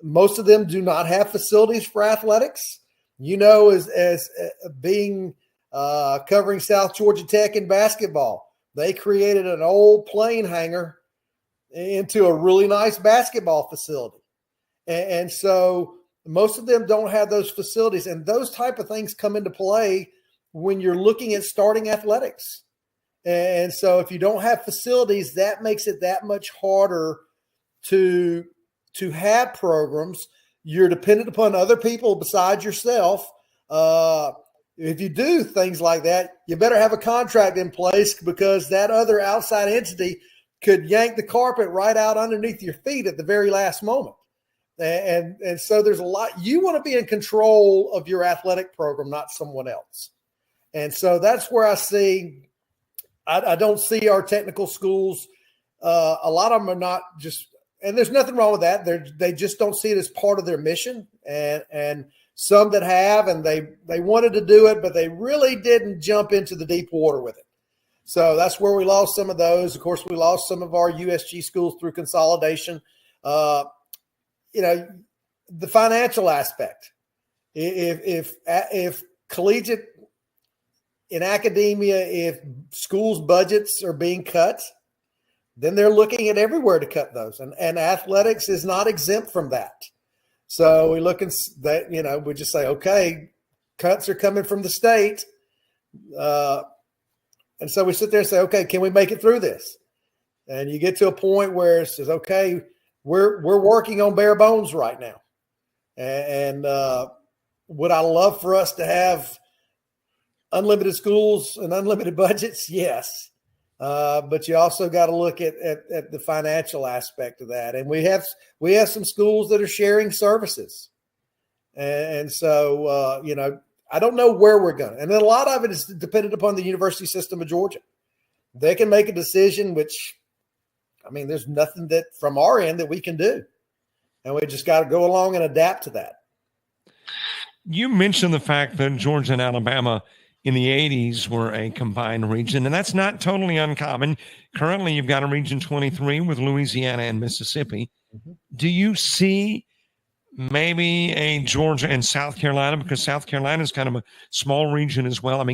Most of them do not have facilities for athletics. As being covering South Georgia Tech in basketball, they created an old plane hangar into a really nice basketball facility. And so most of them don't have those facilities, and those type of things come into play when you're looking at starting athletics. And so if you don't have facilities, that makes it that much harder to have programs. You're dependent upon other people besides yourself. If you do things like that, you better have a contract in place, because that other outside entity could yank the carpet right out underneath your feet at the very last moment. And so there's a lot. You want to be in control of your athletic program, not someone else. And so that's where I don't see our technical schools. A lot of them are not just, and there's nothing wrong with that. They just don't see it as part of their mission. And some that have, and they wanted to do it, but they really didn't jump into the deep water with it. So that's where we lost some of those. Of course, we lost some of our USG schools through consolidation. The financial aspect. If collegiate in academia, if schools' budgets are being cut, then they're looking at everywhere to cut those. And athletics is not exempt from that. So we look at that, we just say, okay, cuts are coming from the state. And so we sit there and say, okay, can we make it through this? And you get to a point where it says, okay, we're working on bare bones right now. And would I love for us to have unlimited schools and unlimited budgets, yes. But you also got to look at the financial aspect of that. And we have some schools that are sharing services. And so, I don't know where we're going. And then a lot of it is dependent upon the university system of Georgia. They can make a decision, which, there's nothing that from our end that we can do. And we just got to go along and adapt to that. You mentioned the fact that Georgia and Alabama in the 80s were a combined region, and that's not totally uncommon. Currently, you've got a Region 23 with Louisiana and Mississippi. Mm-hmm. Do you see maybe a Georgia and South Carolina, because South Carolina is kind of a small region as well?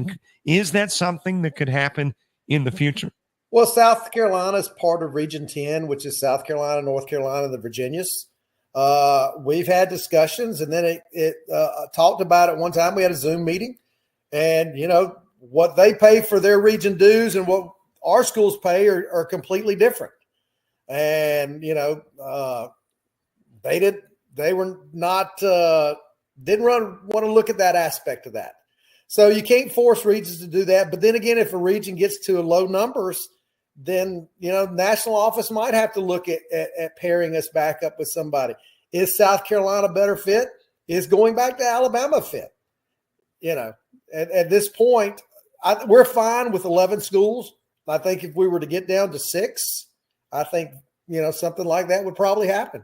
Is that something that could happen in the future? Well, South Carolina is part of Region 10, which is South Carolina, North Carolina, and the Virginias. We've had discussions, and then it talked about it one time. We had a Zoom meeting, and what they pay for their region dues and what our schools pay are completely different. And they were not didn't want to look at that aspect of that. So you can't force regions to do that. But then again, if a region gets to low numbers, then national office might have to look at pairing us back up with somebody. Is South Carolina better fit? Is going back to Alabama fit? At this point, we're fine with 11 schools. I think if we were to get down to 6, I think something like that would probably happen.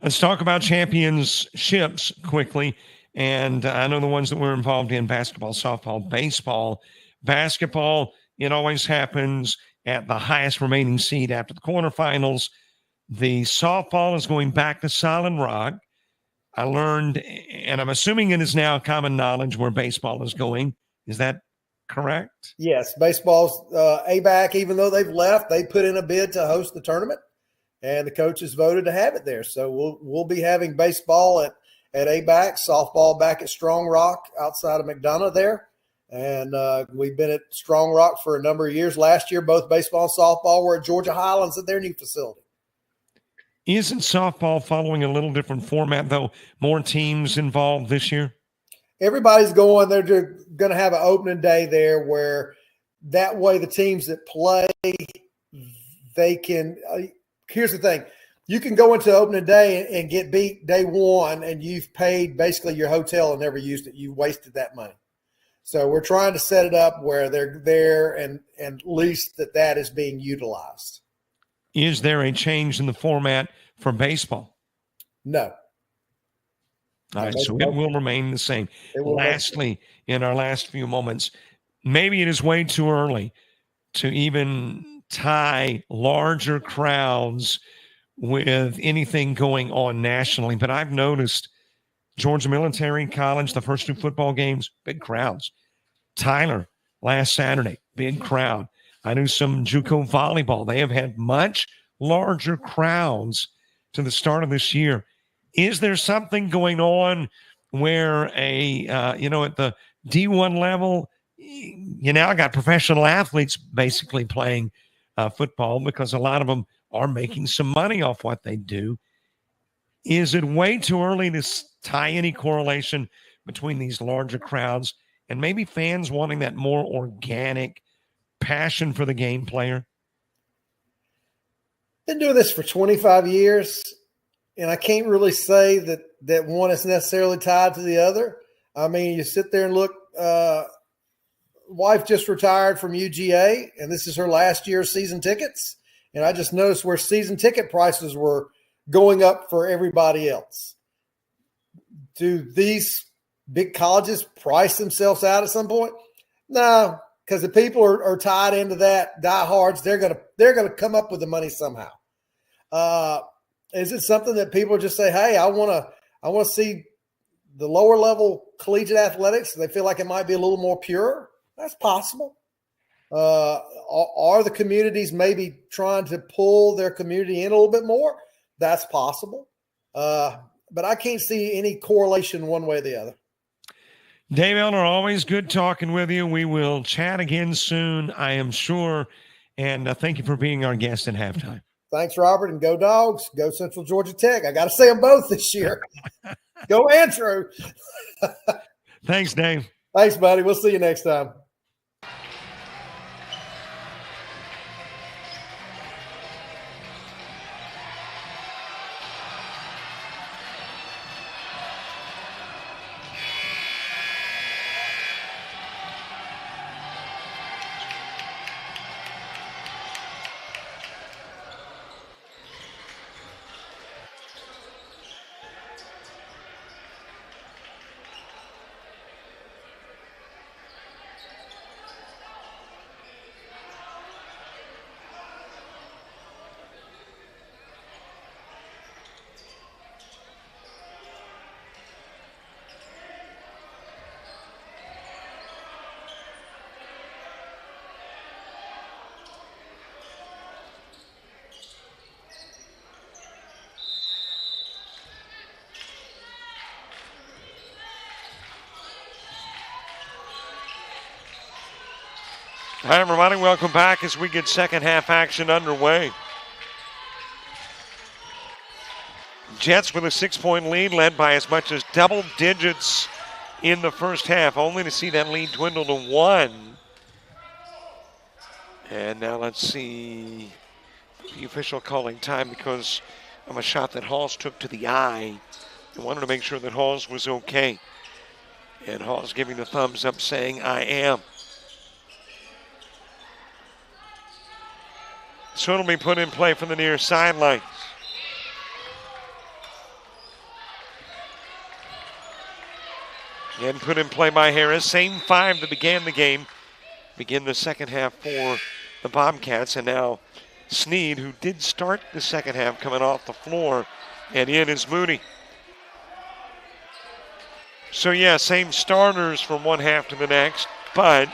Let's talk about championships quickly. And I know the ones that we're involved in: basketball, softball, baseball. Basketball, it always happens at the highest remaining seed after the quarterfinals. The softball is going back to Solid Rock. I learned, and I'm assuming it is now common knowledge, where baseball is going. Is that correct? Yes, baseball's ABAC, even though they've left, they put in a bid to host the tournament, and the coaches voted to have it there. So we'll be having baseball at ABAC, softball back at Strong Rock outside of McDonough there. And we've been at Strong Rock for a number of years. Last year, both baseball and softball were at Georgia Highlands at their new facility. Isn't softball following a little different format, though? More teams involved this year? Everybody's going. They're going to have an opening day there where that way the teams that play, they can here's the thing. You can go into opening day and get beat day one, and you've paid basically your hotel and never used it. You wasted that money. So we're trying to set it up where they're there and at least that is being utilized. Is there a change in the format for baseball? No. All right, so it will remain the same. Lastly, in our last few moments, maybe it is way too early to even tie larger crowds with anything going on nationally, but I've noticed Georgia Military College, the first 2 football games, big crowds. Tyler, last Saturday, big crowd. I knew some JUCO volleyball. They have had much larger crowds to the start of this year. Is there something going on where at the D1 level, you now got professional athletes basically playing football because a lot of them are making some money off what they do? Is it way too early to tie any correlation between these larger crowds and maybe fans wanting that more organic passion for the game player? Been doing this for 25 years, and I can't really say that one is necessarily tied to the other. You sit there and look, wife just retired from UGA, and this is her last year of season tickets. And I just noticed where season ticket prices were going up for everybody else. Do these big colleges price themselves out at some point? No, because the people are tied into that, diehards. They're gonna come up with the money somehow. Is it something that people just say, "Hey, I want to see the lower level collegiate athletics"? They feel like it might be a little more pure. That's possible. Are the communities maybe trying to pull their community in a little bit more? That's possible. But I can't see any correlation one way or the other. Dave Elder, always good talking with you. We will chat again soon, I am sure. And thank you for being our guest at halftime. Thanks, Robert. And go Dogs. Go Central Georgia Tech. I got to say them both this year. Go Andrew. Thanks, Dave. Thanks, buddy. We'll see you next time. Hi, everybody. Welcome back as we get second half action underway. Jets with a 6-point lead, led by as much as double digits in the first half, only to see that lead dwindle to 1. And now let's see the official calling time because of a shot that Halls took to the eye. They wanted to make sure that Halls was okay. And Halls giving the thumbs up saying, I am. So it'll be put in play from the near sidelines. And put in play by Harris. Same 5 that began the game. Begin the second half for the Bobcats. And now Sneed, who did start the second half, coming off the floor. And in is Moody. So yeah, same starters from one half to the next. But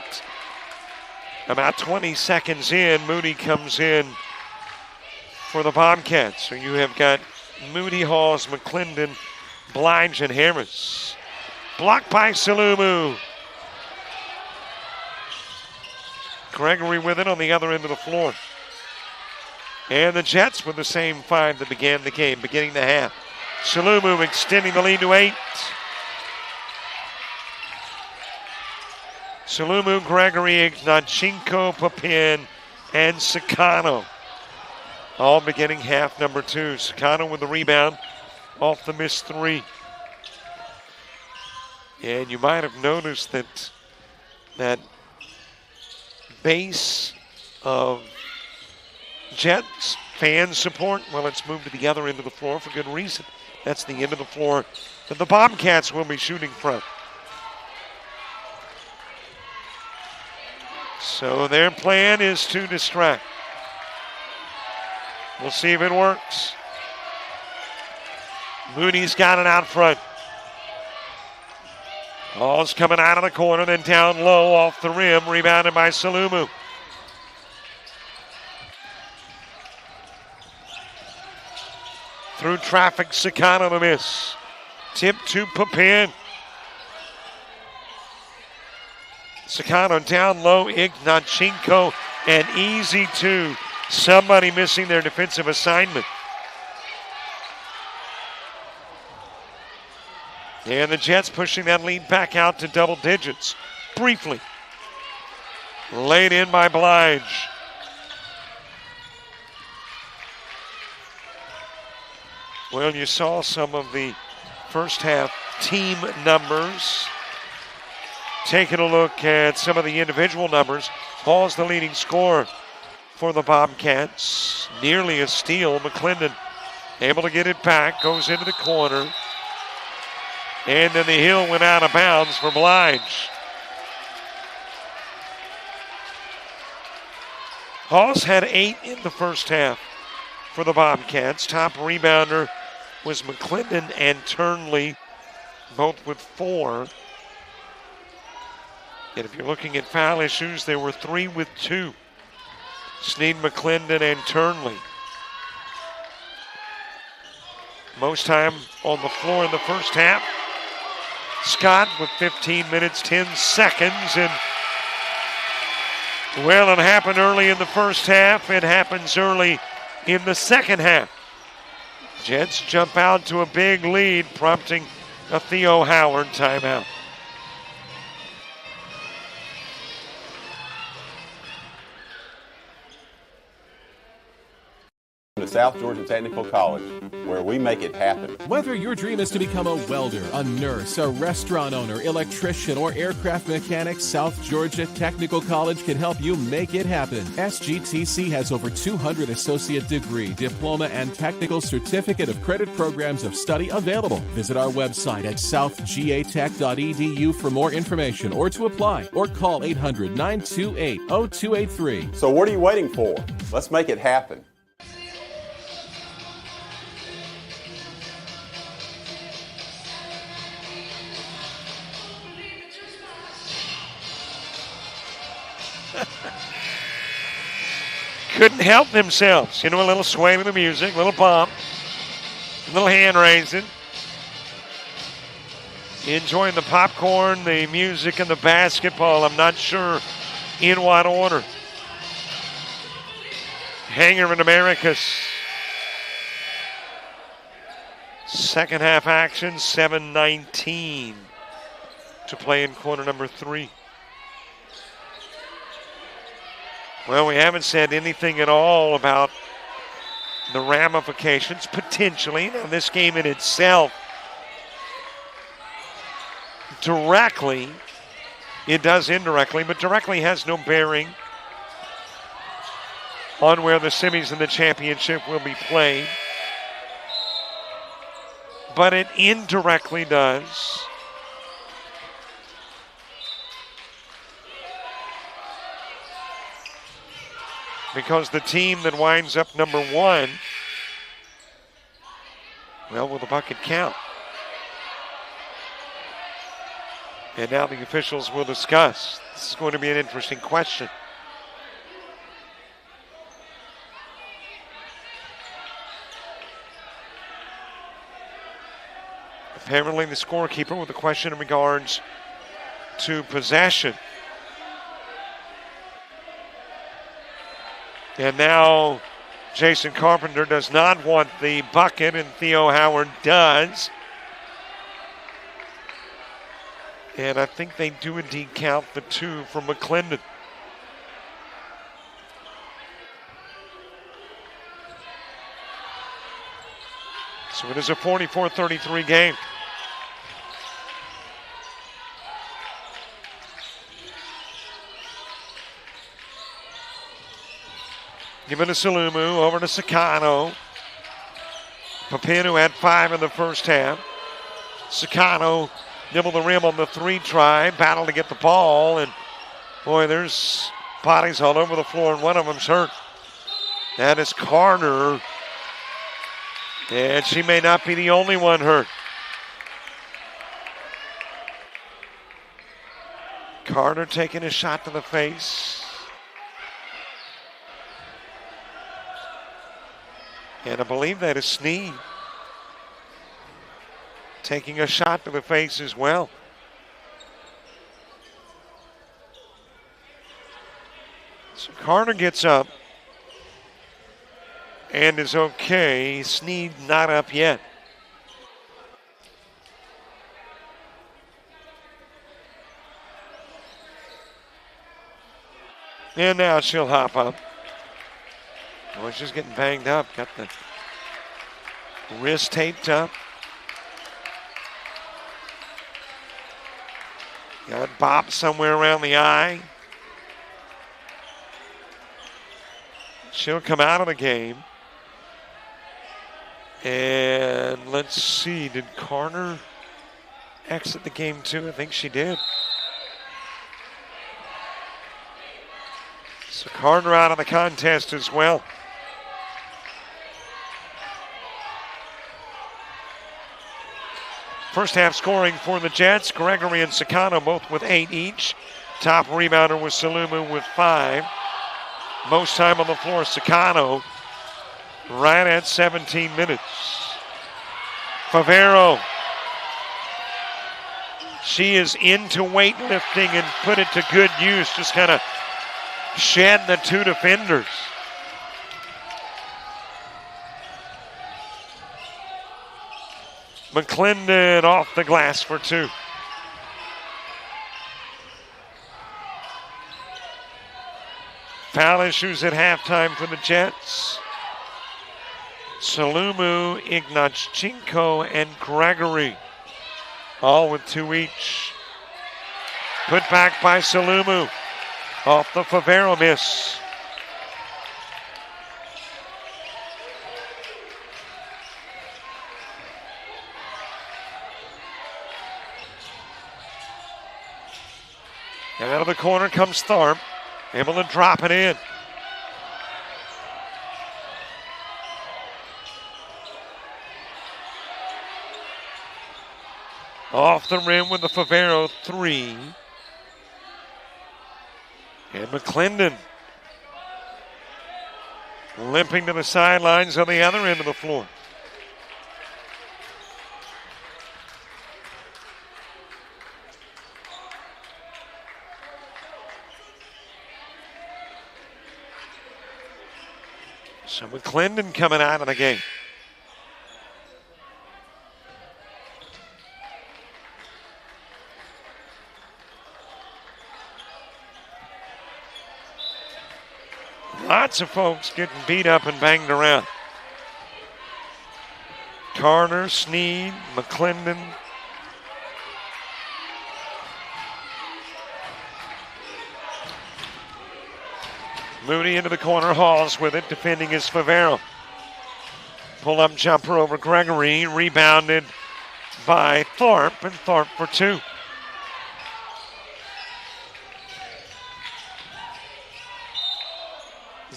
about 20 seconds in, Moody comes in for the Bobcats. So you have got Moody, Halls, McClendon, Blige, and Harris. Blocked by Salumu. Gregory with it on the other end of the floor. And the Jets with the same 5 that began the game, beginning the half. Salumu extending the lead to 8. Salumu, Gregory, Ignachenko, Papin, and Sakano. All beginning half number 2. Sakano with the rebound off the missed 3. And you might have noticed that base of Jets fan support, well, it's moved to the other end of the floor for good reason. That's the end of the floor that the Bobcats will be shooting from. So their plan is to distract. We'll see if it works. Moody's got it out front. Hall's coming out of the corner, then down low off the rim, rebounded by Salumu. Through traffic, Sakano to miss. Tip to Papin. Sakano down low, Ignachenko, and easy 2. Somebody missing their defensive assignment. And the Jets pushing that lead back out to double digits. Briefly. Laid in by Blige. Well, you saw some of the first half team numbers. Taking a look at some of the individual numbers. Hall's the leading scorer for the Bobcats. Nearly a steal. McClendon able to get it back. Goes into the corner. And then the heel went out of bounds for Blige. Hall's had 8 in the first half for the Bobcats. Top rebounder was McClendon and Turnley, both with 4. And if you're looking at foul issues, there were 3 with 2. Sneed, McClendon, and Turnley. Most time on the floor in the first half. Scott with 15 minutes, 10 seconds. And, well, it happened early in the first half. It happens early in the second half. Jets jump out to a big lead, prompting a Theo Howard timeout. to South Georgia Technical College, where we make it happen. Whether your dream is to become a welder, a nurse, a restaurant owner, electrician, or aircraft mechanic, South Georgia Technical College can help you make it happen. SGTC has over 200 associate degree, diploma, and technical certificate of credit programs of study available. Visit our website at southgatech.edu for more information or to apply, or call 800-928-0283. So what are you waiting for? Let's make it happen. Couldn't help themselves. You know, a little sway with the music, a little bump, a little hand raising. Enjoying the popcorn, the music, and the basketball. I'm not sure in what order. Hanger and Americas. Second half action, 7:19 to play in quarter number 3. Well, we haven't said anything at all about the ramifications, potentially. Now, this game in itself, directly, it does indirectly, but directly has no bearing on where the semis and the championship will be played. But it indirectly does. Because the team that winds up number 1, well, will the bucket count? And now the officials will discuss. This is going to be an interesting question. Apparently the scorekeeper with a question in regards to possession. And now Jason Carpenter does not want the bucket, and Theo Howard does. And I think they do indeed count the 2 from McClendon. So it is a 44-33 game. Give it to Salumu, over to Sakano. Papinu had 5 in the first half. Sakano nibbled the rim on the 3 try, battled to get the ball, and boy, there's bodies all over the floor, and one of them's hurt. That is Carter, and she may not be the only one hurt. Carter taking a shot to the face. And I believe that is Sneed taking a shot to the face as well. So Carter gets up and is okay. Sneed not up yet. And now she'll hop up. Boy, she's getting banged up. Got the wrist taped up. Got bopped somewhere around the eye. She'll come out of the game. And let's see, did Carter exit the game too? I think she did. So Carter out of the contest as well. First half scoring for the Jets. Gregory and Sakano both with 8 each. Top rebounder was Salumu with 5. Most time on the floor, Sakano, right at 17 minutes. Favero. She is into weightlifting and put it to good use. Just kind of shed the 2 defenders. McClendon off the glass for 2. Foul issues at halftime for the Jets. Salumu, Ignatchenko, and Gregory, all with 2 each. Put back by Salumu, off the Favero miss. And out of the corner comes Tharp, able to drop it in. Off the rim with the Favero 3. And McClendon limping to the sidelines on the other end of the floor. So McClendon coming out of the game. Lots of folks getting beat up and banged around. Carter, Sneed, McClendon. Moody into the corner, Halls with it, defending his Favero. Pull-up jumper over Gregory, rebounded by Tharp, and Tharp for 2.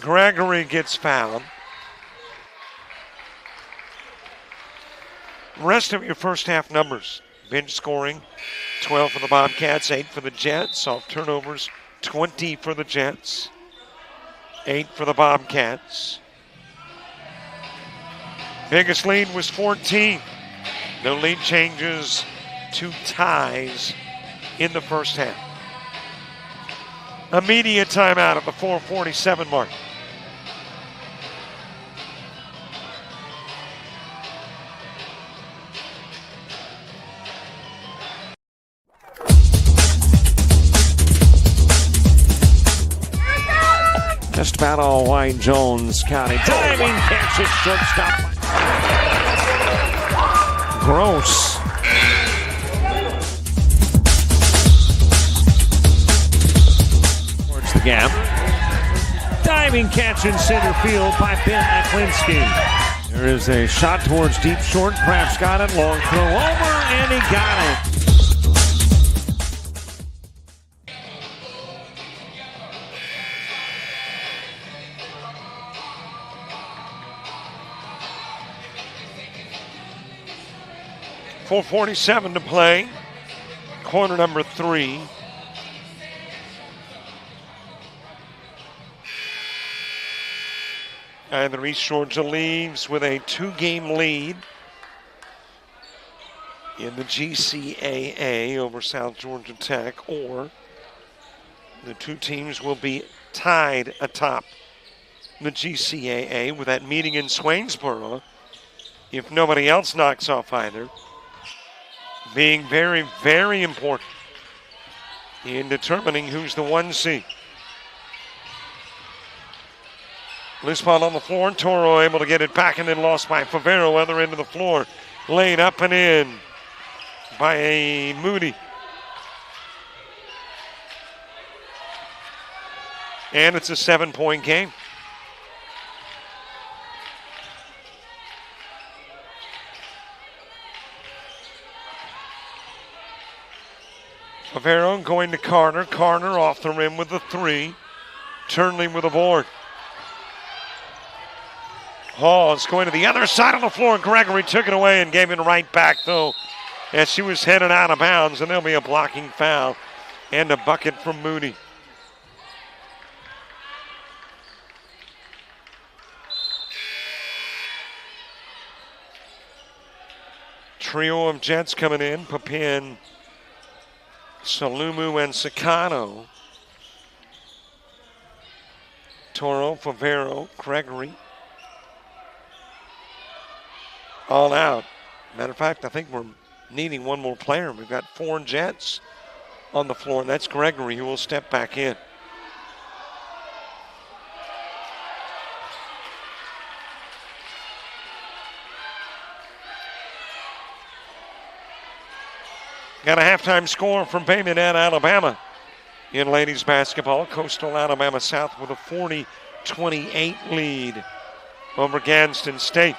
Gregory gets fouled. Rest of your first half numbers. Bench scoring, 12 for the Bobcats, 8 for the Jets. Off turnovers, 20 for the Jets, 8 for the Bobcats. Biggest lead was 14. No lead changes, 2 ties in the first half. Immediate timeout at the 4:47 mark. Just about all Wayne Jones County. Diving catch at shortstop. Gross. Towards the gap. Diving catch in center field by Ben Aklinski. There is a shot towards deep short. Crafts got it. Long throw over, and he got it. .447 to play. Corner number 3. Either East Georgia leaves with a 2-game lead in the GCAA over South Georgia Tech, or the 2 teams will be tied atop the GCAA with that meeting in Swainsboro, if nobody else knocks off either, being very, very important in determining who's the 1 seed. Loose ball on the floor, and Toro able to get it back and then lost by Favero, other end of the floor. Laid up and in by a Moody. And it's a 7-point game. Favero going to Carter. Carter off the rim with the 3. Turnley with a board. Hall's going to the other side of the floor. Gregory took it away and gave it right back, though, as she was headed out of bounds, and there'll be a blocking foul and a bucket from Moody. Trio of Jets coming in. Papin, Salumu, and Sakano. Toro, Favero, Gregory. All out. Matter of fact, I think we're needing one more player. We've got 4 Jets on the floor, and that's Gregory, who will step back in. Got a halftime score from Bay Minette, Alabama. In ladies basketball, Coastal Alabama South with a 40-28 lead over Gadsden State.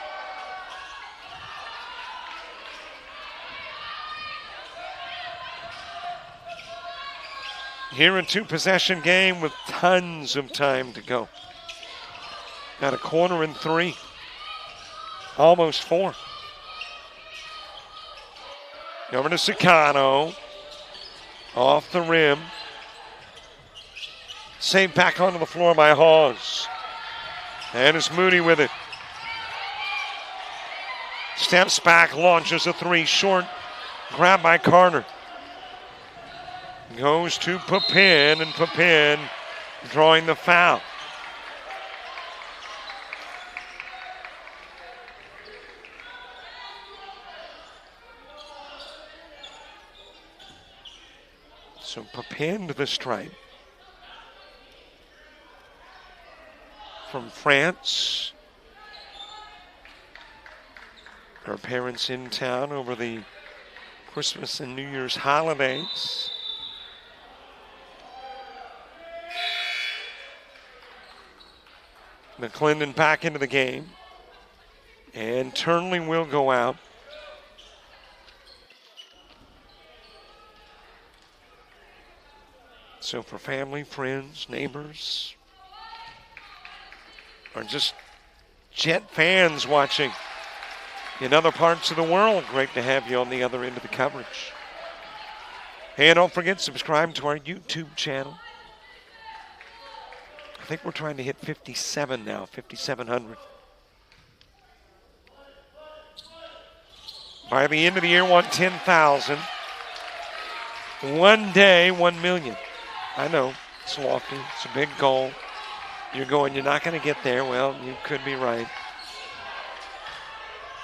Here a two-possession game with tons of time to go. Got a quarter and 3, almost 4. Over to Sicano, off the rim. Saved back onto the floor by Hawes. And it's Moody with it. Steps back, launches a 3, short, grabbed by Carter. Goes to Papin, and Papin drawing the foul. So Papin to the stripe. From France. Her parents in town over the Christmas and New Year's holidays. McClendon back into the game. And Turnley will go out. So for family, friends, neighbors, or just Jet fans watching in other parts of the world, great to have you on the other end of the coverage. Hey, and don't forget, subscribe to our YouTube channel. I think we're trying to hit 57 now, 5,700. By the end of the year, want 10,000. One day, 1 million. I know, it's lofty, it's a big goal. You're going, you're not going to get there. Well, you could be right.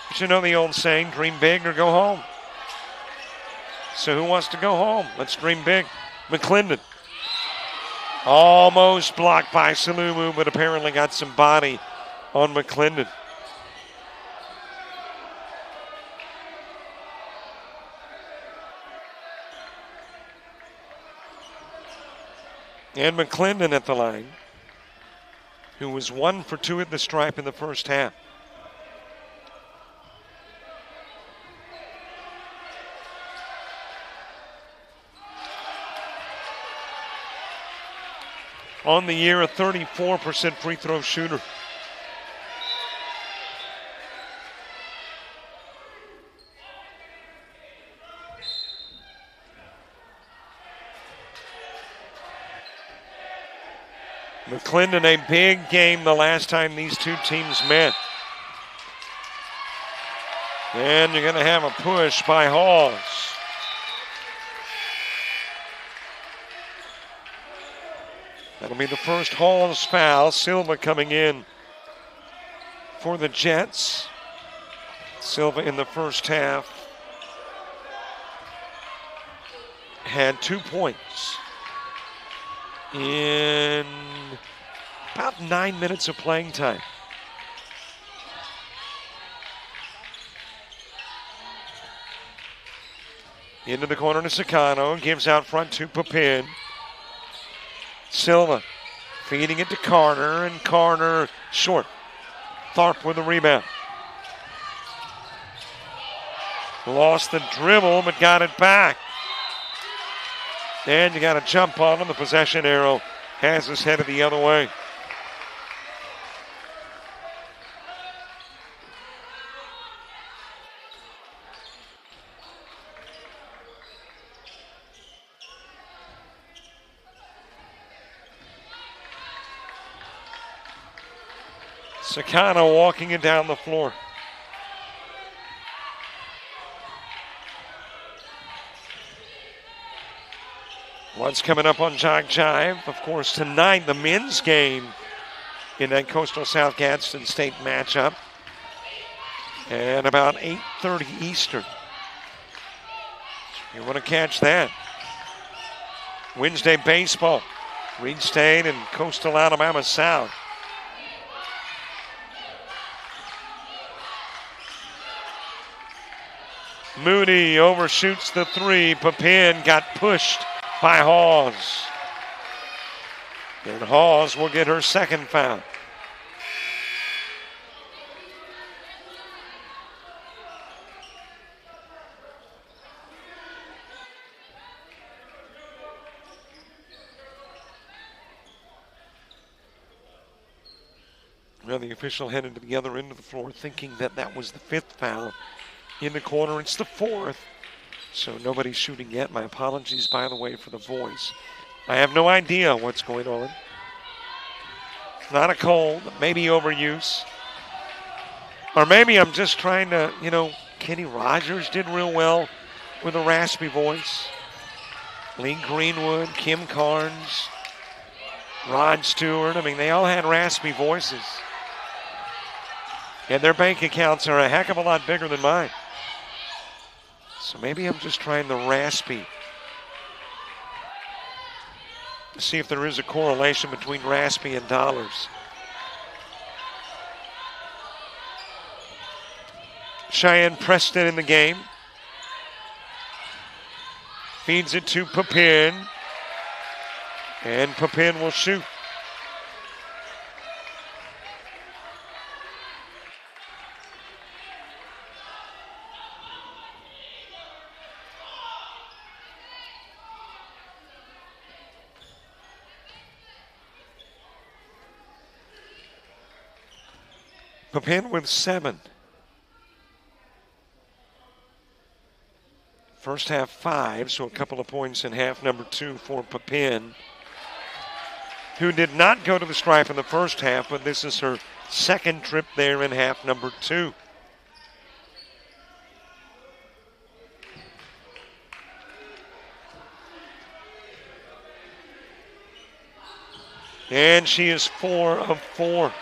But you know the old saying, dream big or go home. So who wants to go home? Let's dream big. McClendon. Almost blocked by Salumu, but apparently got some body on McClendon. And McClendon at the line, who was 1 for 2 at the stripe in the first half. On the year, a 34% free throw shooter. McClendon, a big game the last time these two teams met. And you're going to have a push by Halls. That'll be the first Halls foul. Silva coming in for the Jets. Silva in the first half had 2 points in about 9 minutes of playing time. Into the corner to Sicano, gives out front to Papin. Silva feeding it to Carter, and Carter short. Tharp with the rebound. Lost the dribble, but got it back. And you got to jump on him. The possession arrow has us headed the other way. Sicano walking it down the floor. What's coming up on JockJive? Of course, tonight, the men's game in that Coastal South Gadsden State matchup. And about 8:30 Eastern. You want to catch that. Wednesday baseball. Reed State and Coastal Alabama South. Moody overshoots the three. Papin got pushed by Hawes. And Hawes will get her second foul. Well, the official headed to the other end of the floor thinking that that was the fifth foul. In the corner, it's the fourth. So nobody's shooting yet. My apologies, by the way, for the voice. I have no idea what's going on. It's not a cold, maybe overuse. Or maybe I'm just trying to, Kenny Rogers did real well with a raspy voice. Lee Greenwood, Kim Carnes, Rod Stewart. I mean, they all had raspy voices. And their bank accounts are a heck of a lot bigger than mine. So maybe I'm just trying the raspy. To see if there is a correlation between raspy and dollars. Cheyenne Preston in the game. Feeds it to Papin. And Papin will shoot. Papin with 7. First half 5, so a couple of points in half number 2 for Papin, who did not go to the stripe in the first half, but this is her second trip there in half number 2. And she is 4 of 4.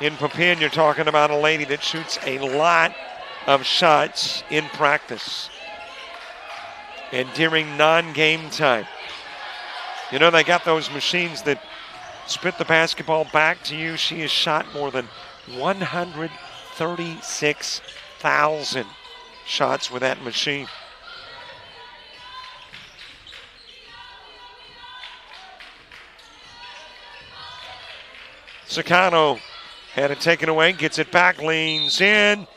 In Papin, you're talking about a lady that shoots a lot of shots in practice and during non-game time. They got those machines that spit the basketball back to you. She has shot more than 136,000 shots with that machine. Sakano had it taken away, gets it back, leans in,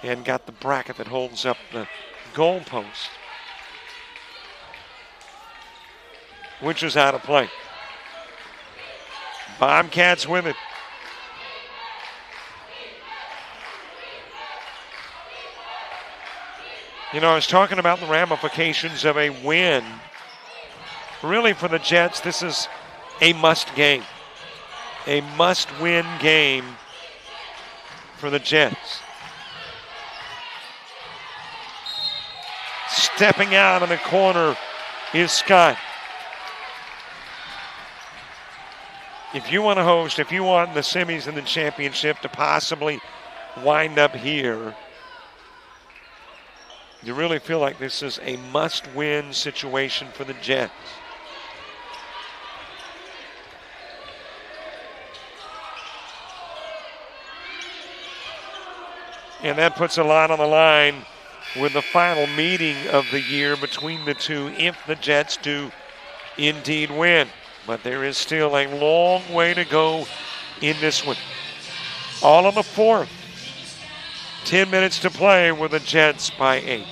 and got the bracket that holds up the goal post, which is out of play. Bobcats with it. I was talking about the ramifications of a win. Really, for the Jets, this is a must game. A must-win game for the Jets. Stepping out in the corner is Scott. If you want to host, if you want the semis and the championship to possibly wind up here, you really feel like this is a must-win situation for the Jets. And that puts a lot on the line with the final meeting of the year between the two if the Jets do indeed win. But there is still a long way to go in this one. All on the fourth. 10 minutes to play with the Jets by 8.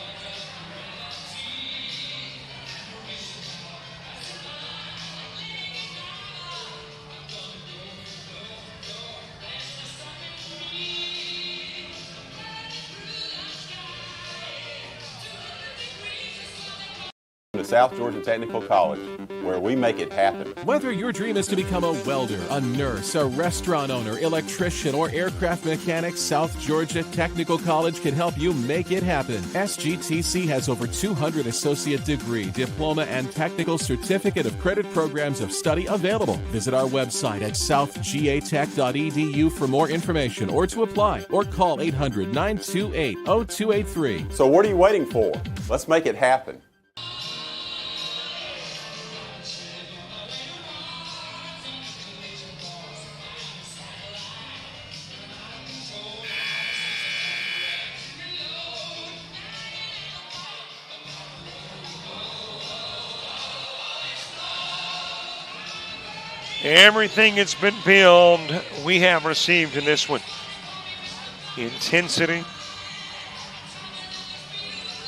To South Georgia Technical College, where we make it happen. Whether your dream is to become a welder, a nurse, a restaurant owner, electrician, or aircraft mechanic, South Georgia Technical College can help you make it happen. SGTC has over 200 associate degree, diploma, and technical certificate of credit programs of study available. Visit our website at southgatech.edu for more information or to apply, or call 800-928-0283. So what are you waiting for? Let's make it happen. Everything that's been billed, we have received in this one. Intensity,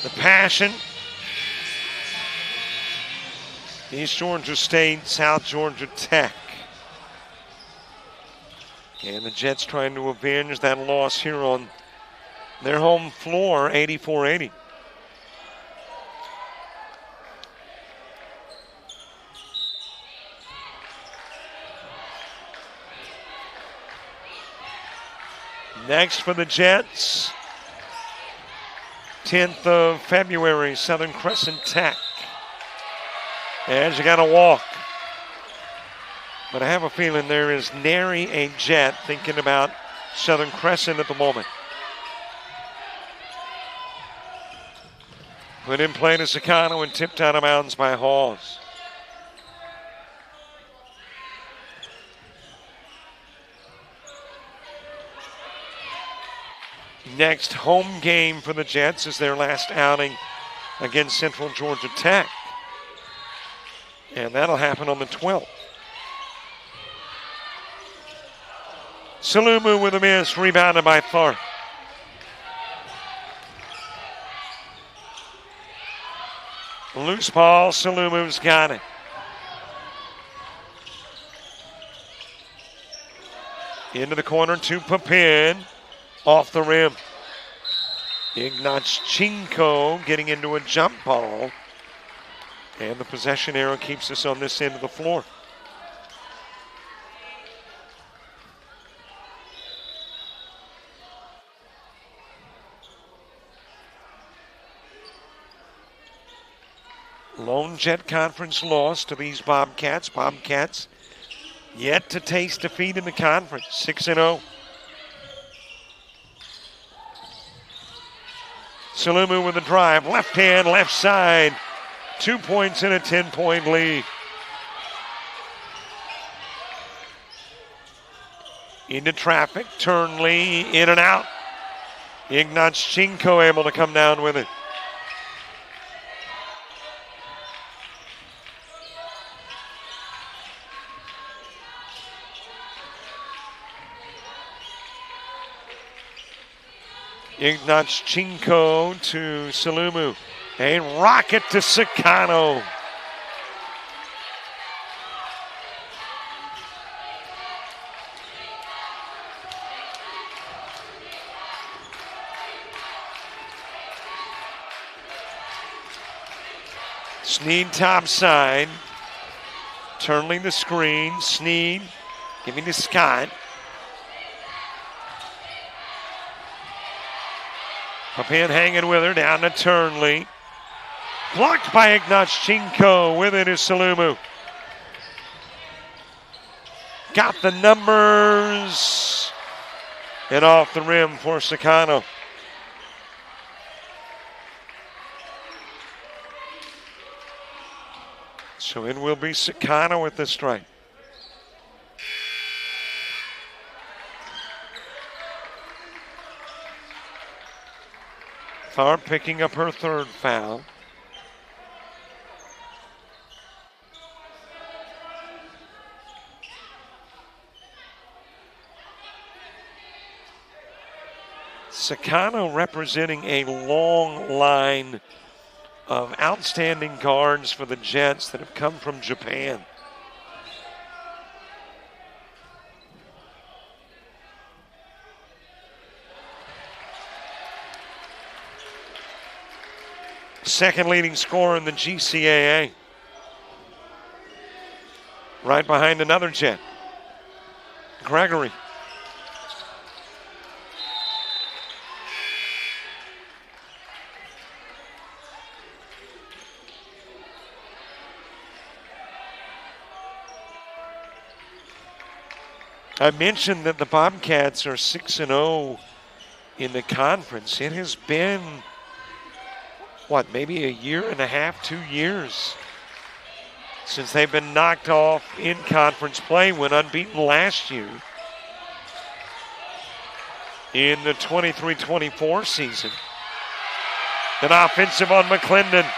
the passion. East Georgia State, South Georgia Tech. And the Jets trying to avenge that loss here on their home floor, 84-80. Next for the Jets, 10th of February, Southern Crescent Tech. And you got to walk. But I have a feeling there is nary a Jet thinking about Southern Crescent at the moment. Put in play to Sakano and tipped out of bounds by Hawes. Next home game for the Jets is their last outing against Central Georgia Tech. And that'll happen on the 12th. Salumu with a miss, rebounded by Tharp. Loose ball, Salumu's got it. Into the corner to Papin, off the rim. Ignatchenko getting into a jump ball. And the possession arrow keeps us on this end of the floor. Lone Jet Conference loss to these Bobcats. Bobcats yet to taste defeat in the conference, 6-0. Salumu with a drive, left hand, left side. 2 points and a 10-point lead. Into traffic, Turnley in and out. Ignatchenko able to come down with it. Ignatchenko to Salumu. A rocket to Sakano. Sneed topside. Turning the screen. Sneed giving to Scott. Papin hanging with her, down to Turnley. Blocked by Ignatchenko. With it is Salumu. Got the numbers. And off the rim for Sakano. So it will be Sakano with the strike. Tharp picking up her third foul. Sakano representing a long line of outstanding guards for the Jets that have come from Japan. Second leading scorer in the GCAA. Right behind another Jet, Gregory. I mentioned that the Bobcats are 6-0 in the conference. It has been, maybe a year and a half, 2 years since they've been knocked off in conference play, went unbeaten last year in the 23-24 season. An offensive on McClendon.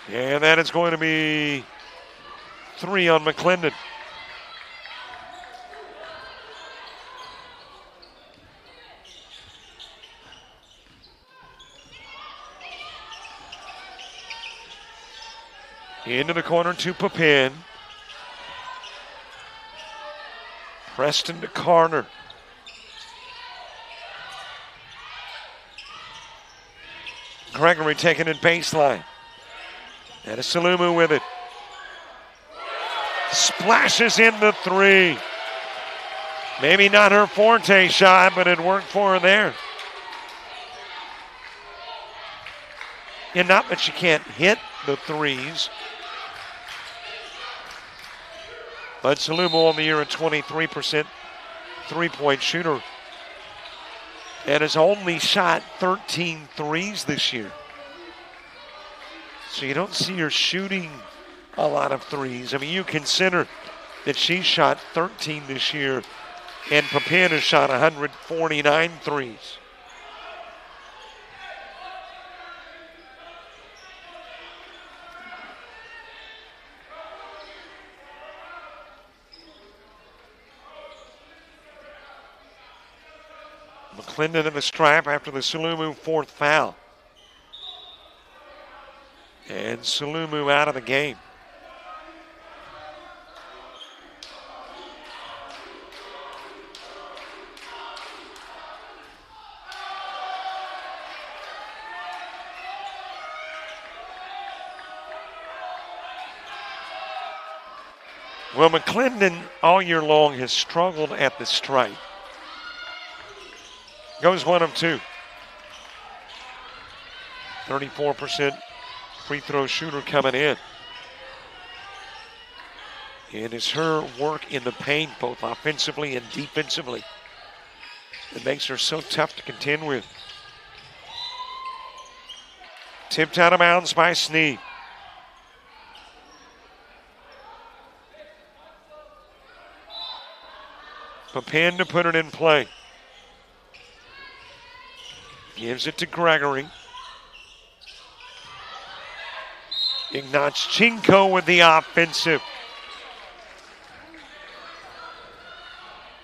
And that is going to be 3 on McClendon. Into the corner to Papin. Preston to Carter. Gregory taking it baseline. And a Salumu with it. Splashes in the 3. Maybe not her forte shot, but it worked for her there. And not that she can't hit the 3s. But Salumu on the year, a 23% three-point shooter. And has only shot 13 threes this year. So you don't see her shooting a lot of threes. I mean, you consider that she shot 13 this year, and Papin has shot 149 threes. McClendon in the stripe after the Salumu 4th foul. And Salumu out of the game. Well, McClendon all year long has struggled at the stripe. Goes 1 of 2. 34% free throw shooter coming in. And it's her work in the paint, both offensively and defensively, that makes her so tough to contend with. Tipped out of bounds by Sneed. Papin to put it in play. Gives it to Gregory. Ignatchenko with the offensive.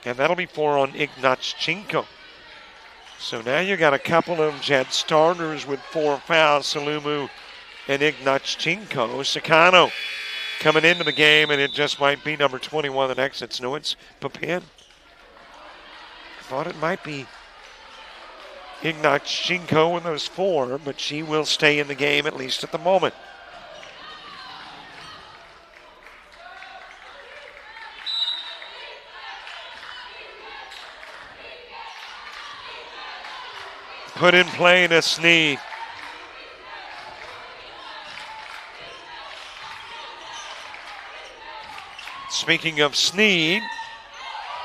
And that'll be 4 on Ignatchenko. So now you got a couple of Jet starters with 4 fouls, Salumu and Ignatchenko. Sakano coming into the game, and it just might be number 21 that exits. No, it's Papin. I thought it might be Ignatchenko with those 4, but she will stay in the game at least at the moment. Put in play to Sneed. Speaking of Sneed,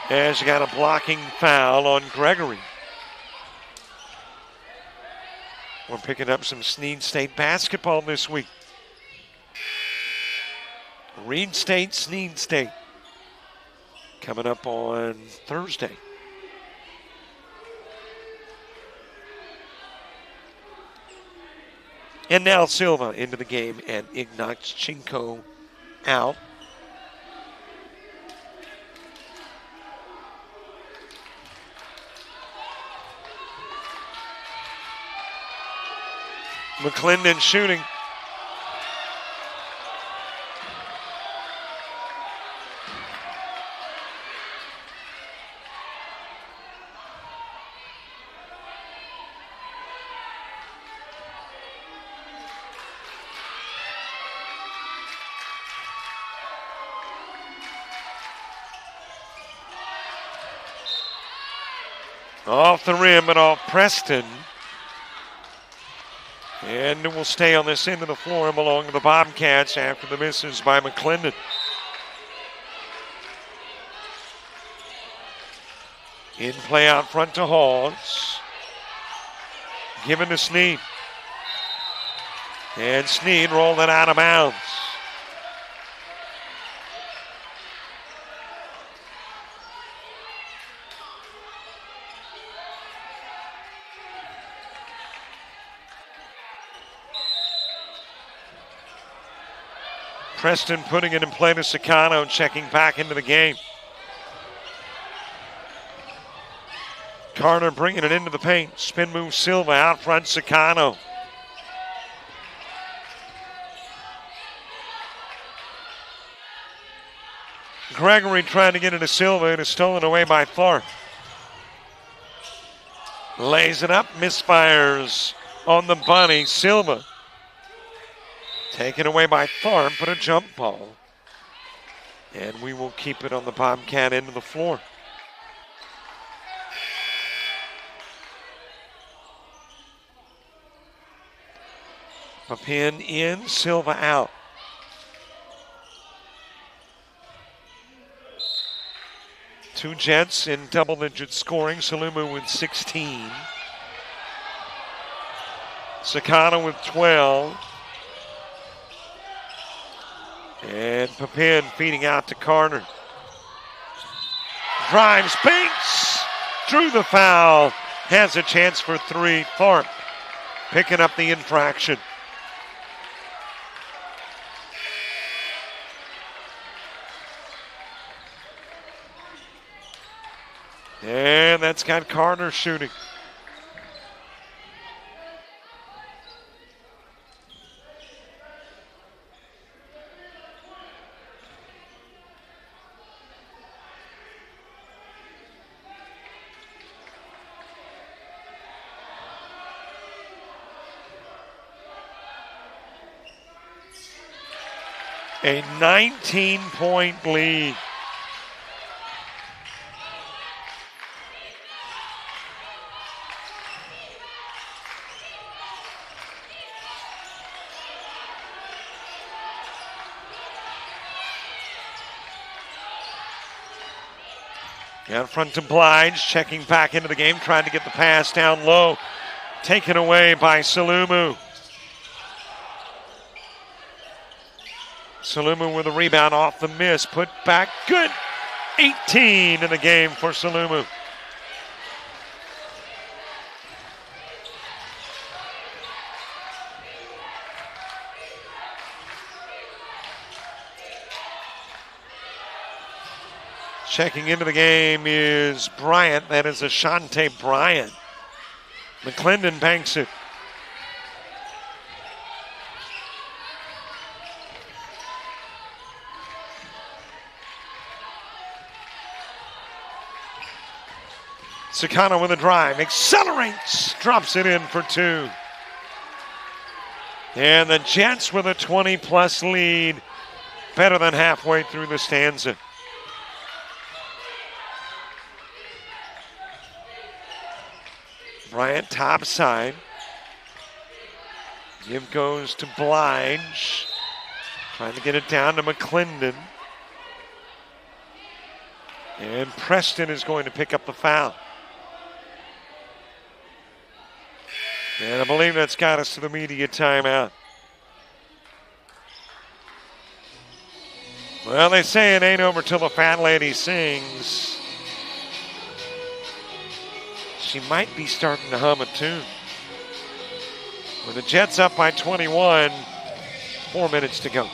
has got a blocking foul on Gregory. We're picking up some Sneed State basketball this week. Reed State, Sneed State. Coming up on Thursday. And now Silva into the game and Ignatchenko out. McClendon shooting. Off the rim and off Preston. And will stay on this end of the floor and belong to the Bobcats after the misses by McClendon. In play out front to Hawes. Given to Sneed. And Sneed rolled it out of bounds. Preston putting it in play to Sicano, checking back into the game. Carter bringing it into the paint. Spin move Silva out front, Sicano. Gregory trying to get it to Silva. It is stolen away by Tharp. Lays it up, misfires on the bunny. Silva taken away by Tharp, but a jump ball. And we will keep it on the Bobcat end of the floor. Papin in, Silva out. Two Jets in double-digit scoring. Salumu with 16. Sicano with 12. And Papin feeding out to Carter. Drives, banks, drew the foul. Has a chance for three. Tharp picking up the infraction. And that's got Carter shooting. A 19-point lead. Out front to Blige, checking back into the game, trying to get the pass down low. Taken away by Salumu. Salumu with a rebound off the miss. Put back good. 18 in the game for Salumu. Checking into the game is Bryant. That is Ashante Bryant. McClendon banks it. Sicano with a drive, accelerates, drops it in for two. And the Jets with a 20-plus lead, better than halfway through the stanza. Bryant top side. Give goes to Blige. Trying to get it down to McClendon. And Preston is going to pick up the foul. And I believe that's got us to the media timeout. Well, they say it ain't over till the fat lady sings. She might be starting to hum a tune. With the Jets up by 21, 4 minutes to go.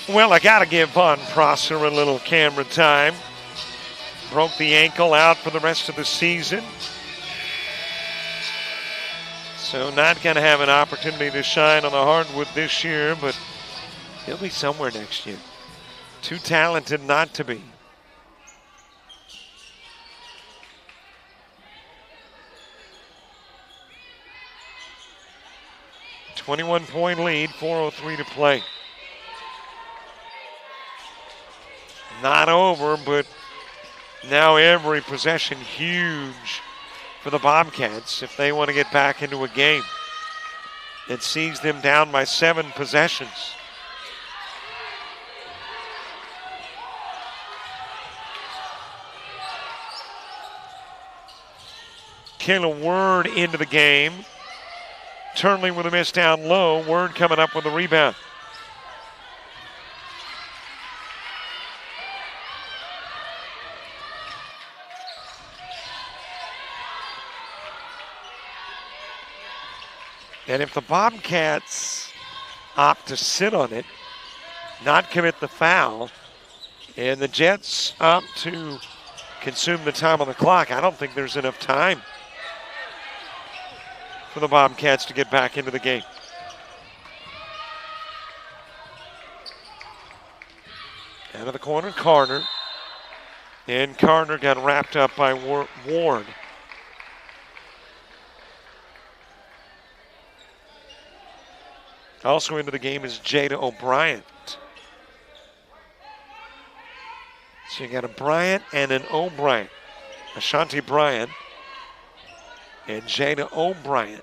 Well, I got to give Von Prosser a little camera time. Broke the ankle, out for the rest of the season. So not going to have an opportunity to shine on the hardwood this year, but he'll be somewhere next year. Too talented not to be. .21 lead, 4:03 to play. Not over, but Now every possession huge for the Bobcats if they want to get back into a game. It sees them down by 7 possessions. Kayla Word into the game. Turnley with a miss down low. Word coming up with a rebound. And if the Bobcats opt to sit on it, not commit the foul, and the Jets opt to consume the time on the clock, I don't think there's enough time for the Bobcats to get back into the game. Out of the corner, Carter. And Carter got wrapped up by Ward. Also into the game is Jada O'Brien. So you got a Bryant and an O'Brien. Ashanti Bryant and Jada O'Brien.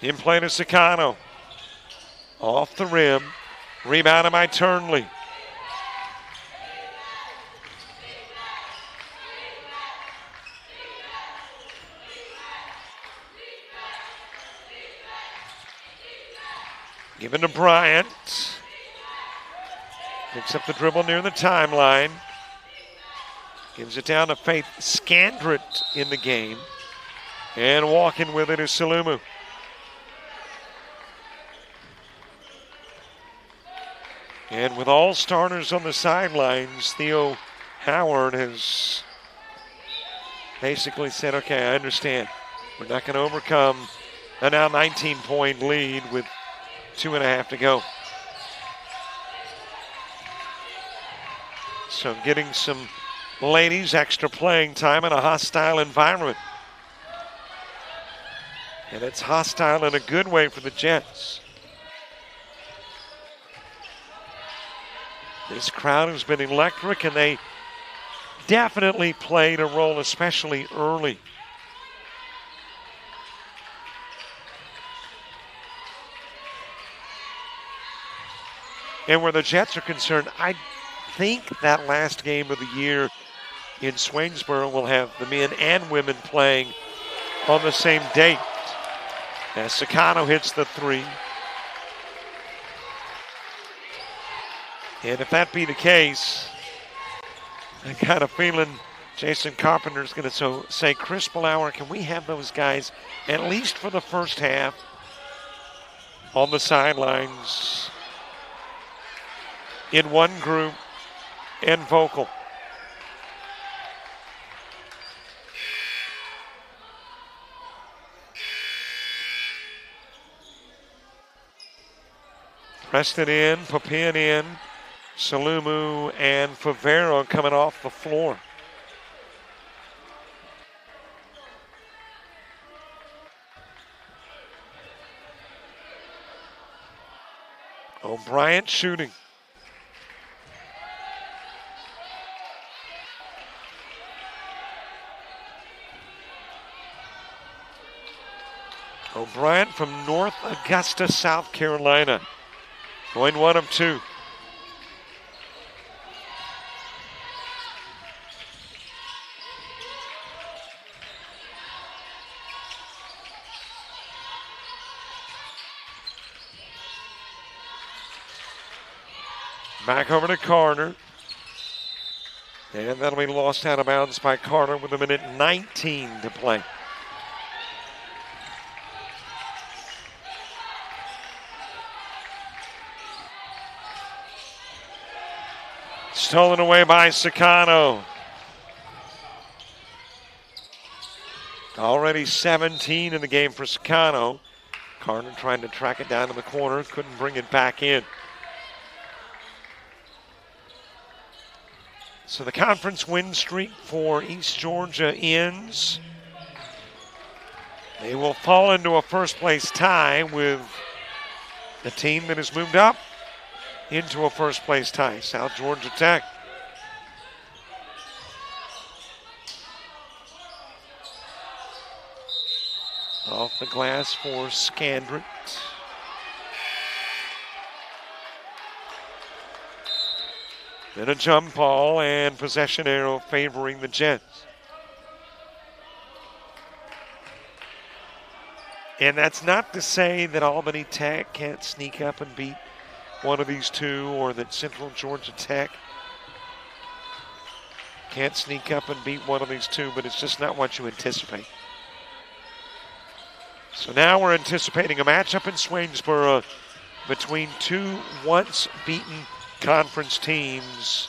In play to Sicano. Off the rim. Rebounded by Turnley. Given to Bryant. Picks up the dribble near the timeline. Gives it down to Faith Scandrett in the game. And walking with it is Salumu. And with all starters on the sidelines, Theo Howard has basically said, okay, I understand. We're not going to overcome a now 19-point lead with 2.5 to go. So getting some ladies extra playing time in a hostile environment. And it's hostile in a good way for the Jets. This crowd has been electric, and they definitely played a role, especially early. And where the Jets are concerned, I think that last game of the year in Swainsboro will have the men and women playing on the same date. As Sicano hits the 3. And if that be the case, I got a feeling Jason Carpenter's going to say, Chris Blower, can we have those guys at least for the first half on the sidelines in one group and vocal? Preston in, Papin in, Salumu and Favero coming off the floor. O'Brien shooting. O'Brien from North Augusta, South Carolina. Going 1 of 2. Back over to Carter. And that'll be lost out of bounds by Carter with 1:19 to play. Stolen away by Sicano. Already 17 in the game for Sicano. Carter trying to track it down to the corner, couldn't bring it back in. So the conference win streak for East Georgia ends. They will fall into a first place tie with the team that has moved up into a first-place tie, South Georgia Tech. Off the glass for Scandrett. Then a jump ball and possession arrow favoring the Jets. And that's not to say that Albany Tech can't sneak up and beat one of these two, or that Central Georgia Tech can't sneak up and beat one of these two, but it's just not what you anticipate. So now we're anticipating a matchup in Swainsboro between two once-beaten conference teams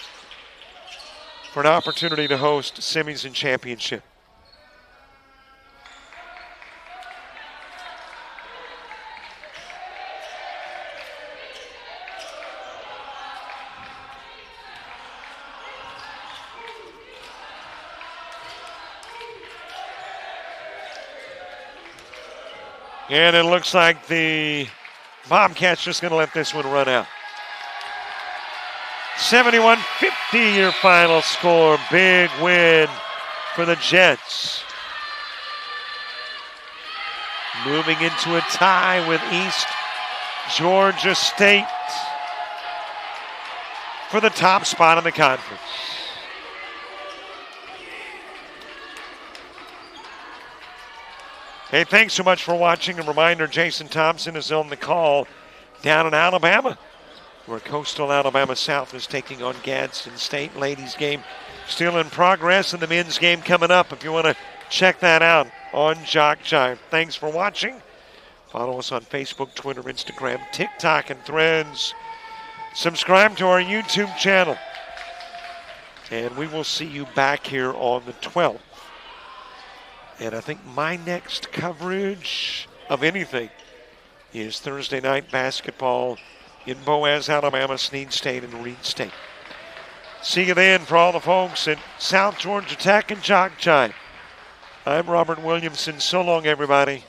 for an opportunity to host semis and championship. And it looks like the Bobcats just going to let this one run out. 71-50 your final score. Big win for the Jets. Moving into a tie with East Georgia State for the top spot in the conference. Hey, thanks so much for watching. A reminder, Jason Thompson is on the call down in Alabama, where Coastal Alabama South is taking on Gadsden State. Ladies game still in progress, and the men's game coming up if you want to check that out on JockJive. Thanks for watching. Follow us on Facebook, Twitter, Instagram, TikTok, and Threads. Subscribe to our YouTube channel. And we will see you back here on the 12th. And I think my next coverage of anything is Thursday night basketball in Boaz, Alabama, Snead State, and Reed State. See you then for all the folks at South Georgia Tech and JockJive. I'm Robert Williamson. So long, everybody.